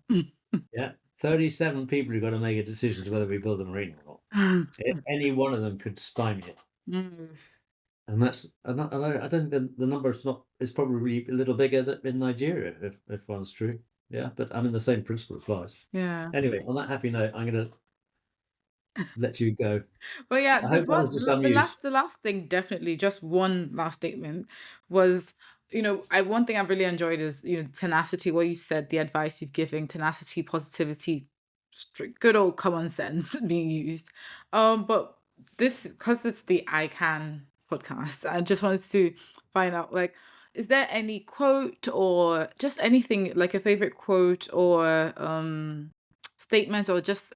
Yeah, 37 people who've got to make a decision as to whether we build a marina or not. Any one of them could stymie it. And I don't think the number is probably a little bigger in Nigeria, if one's true. Yeah, but I mean, the same principle applies. Yeah. Anyway, on that happy note, I'm going to let you go. But yeah, I hope I was just amused. the last thing, definitely, just one last statement was, one thing I've really enjoyed is, tenacity, what you said, the advice you've given, tenacity, positivity, good old common sense being used. But this, because it's the iCAN podcast, I just wanted to find out, like, is there any quote or just anything, like a favorite quote or statement or just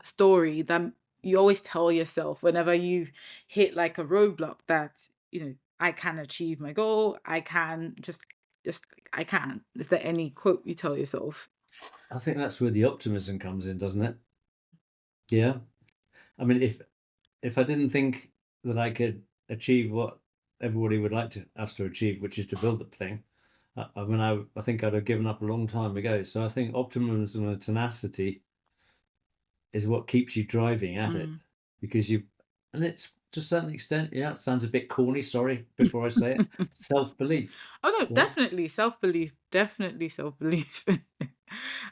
story that you always tell yourself whenever you hit like a roadblock that I can achieve my goal, I can just I can. Is there any quote you tell yourself? I think that's where the optimism comes in, doesn't it? Yeah. I mean, if I didn't think that I could achieve what everybody would like us to achieve, which is to build the thing, I mean, I think I'd have given up a long time ago. So I think optimism and tenacity is what keeps you driving at it, because and it's to a certain extent, yeah, it sounds a bit corny. Sorry, before I say it, self-belief. Oh no, Yeah, definitely self-belief. Definitely self-belief.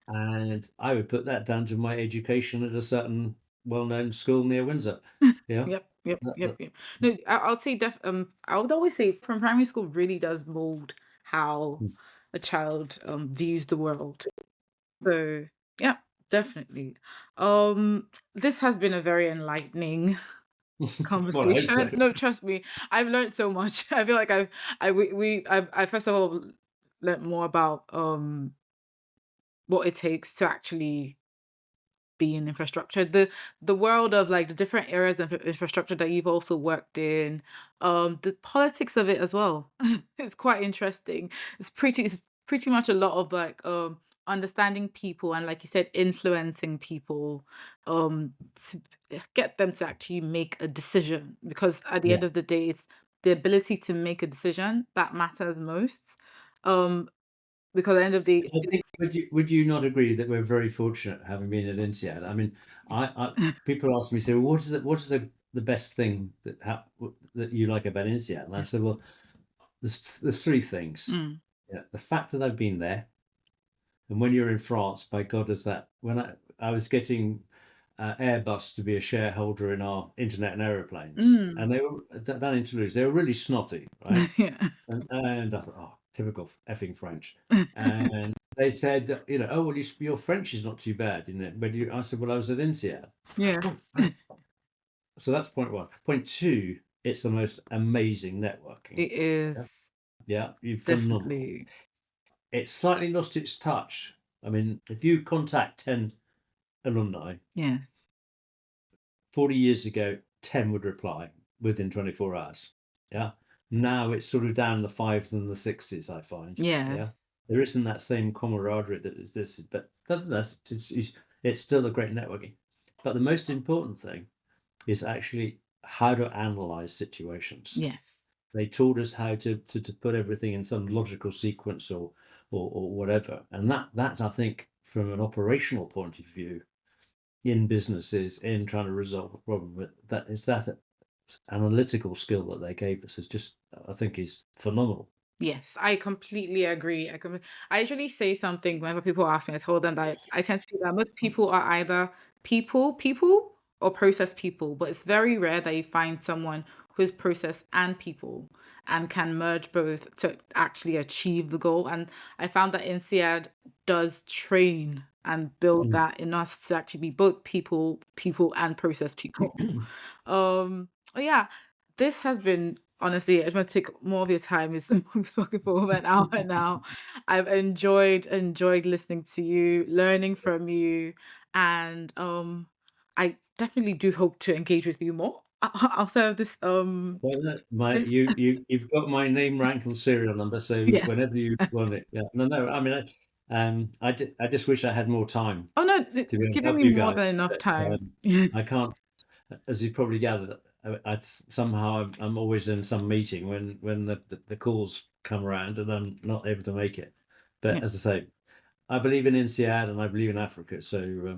and I would put that down to my education at a certain well-known school near Windsor. Yeah, Yep, yep, that, yep, yep. No, I'll say I would always say from primary school really does mold how a child views the world. So yeah, definitely. This has been a very enlightening well, I hope so. conversation. No, trust me, I've learned so much. I feel like I first of all learned more about what it takes to actually be in infrastructure. The world of like the different areas of infrastructure that you've also worked in, the politics of it as well. It's quite interesting. It's pretty much a lot of like understanding people and like you said, influencing people to get them to actually make a decision. Because at the Yeah. end of the day, it's the ability to make a decision that matters most. Um, because at the end of the I day, think would you not agree that we're very fortunate having been at INSEAD? I mean, I people ask me, say, well, what is the best thing that you like about INSEAD? And I said, well, there's three things. Mm, Yeah, the fact that I've been there, and when you're in France, by God, is that when I was getting Airbus to be a shareholder in our internet and aeroplanes, mm. and they were down in Toulouse, they were really snotty, right? Yeah. And I thought, oh, typical effing French. And they said, oh, well, your French is not too bad, isn't it? But I said, well, I was at INSEAD. Yeah, Oh, right. So that's point one. Point two, it's the most amazing networking. it is Yeah, yeah, you're phenomenal. definitely. It's slightly lost its touch. I mean, if you contact 10 alumni, Yeah. 40 years ago, 10 would reply within 24 hours. Yeah. Now it's sort of down the fives and the sixes, I find. Yeah. Yes. There isn't that same camaraderie that is this, but nonetheless, it's still a great networking. But the most important thing is actually how to analyze situations. Yes. They taught us how to put everything in some logical sequence or whatever. And that I think, from an operational point of view, in businesses, in trying to resolve a problem, that analytical skill that they gave us is just, I think, is phenomenal. Yes, I completely agree. I usually say something whenever people ask me. I told them that I tend to see that most people are either people or process people, but it's very rare that you find someone who is process and people and can merge both to actually achieve the goal. And I found that INSEAD does train and build Mm. that in us to actually be both people and process people. But yeah, this has been honestly, I just want to take more of your time. We've spoken for over an hour now. I've enjoyed listening to you, learning from you, and I definitely do hope to engage with you more. Outside of this Well, this you've got my name, rank, and serial number, so yeah. whenever you want it, yeah. No, I mean, I just wish I had more time Oh no, to be it's able to giving help me you more than guys, enough but time. I can't, as you probably gathered. Somehow I'm always in some meeting when the calls come around, and I'm not able to make it. But Yeah. as I say, I believe in INSEAD and I believe in Africa, so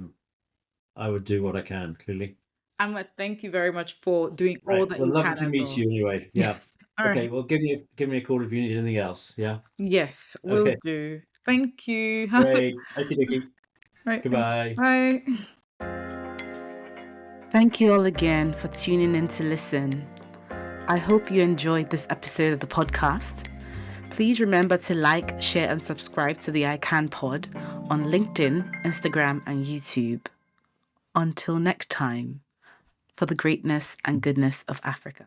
I would do what I can, clearly. And thank you very much for doing all Right. that Well, you lovely can to as meet well. you anyway. Yeah. Yes. All Okay. right. Well, give me a call if you need anything else. Yeah. Yes, will Okay. do. Thank you. Great. Okie dokie. Right, thanks. Goodbye. Bye. Thank you all again for tuning in to listen. I hope you enjoyed this episode of the podcast. Please remember to like, share, and subscribe to the iCAN pod on LinkedIn, Instagram, and YouTube. Until next time, for the greatness and goodness of Africa.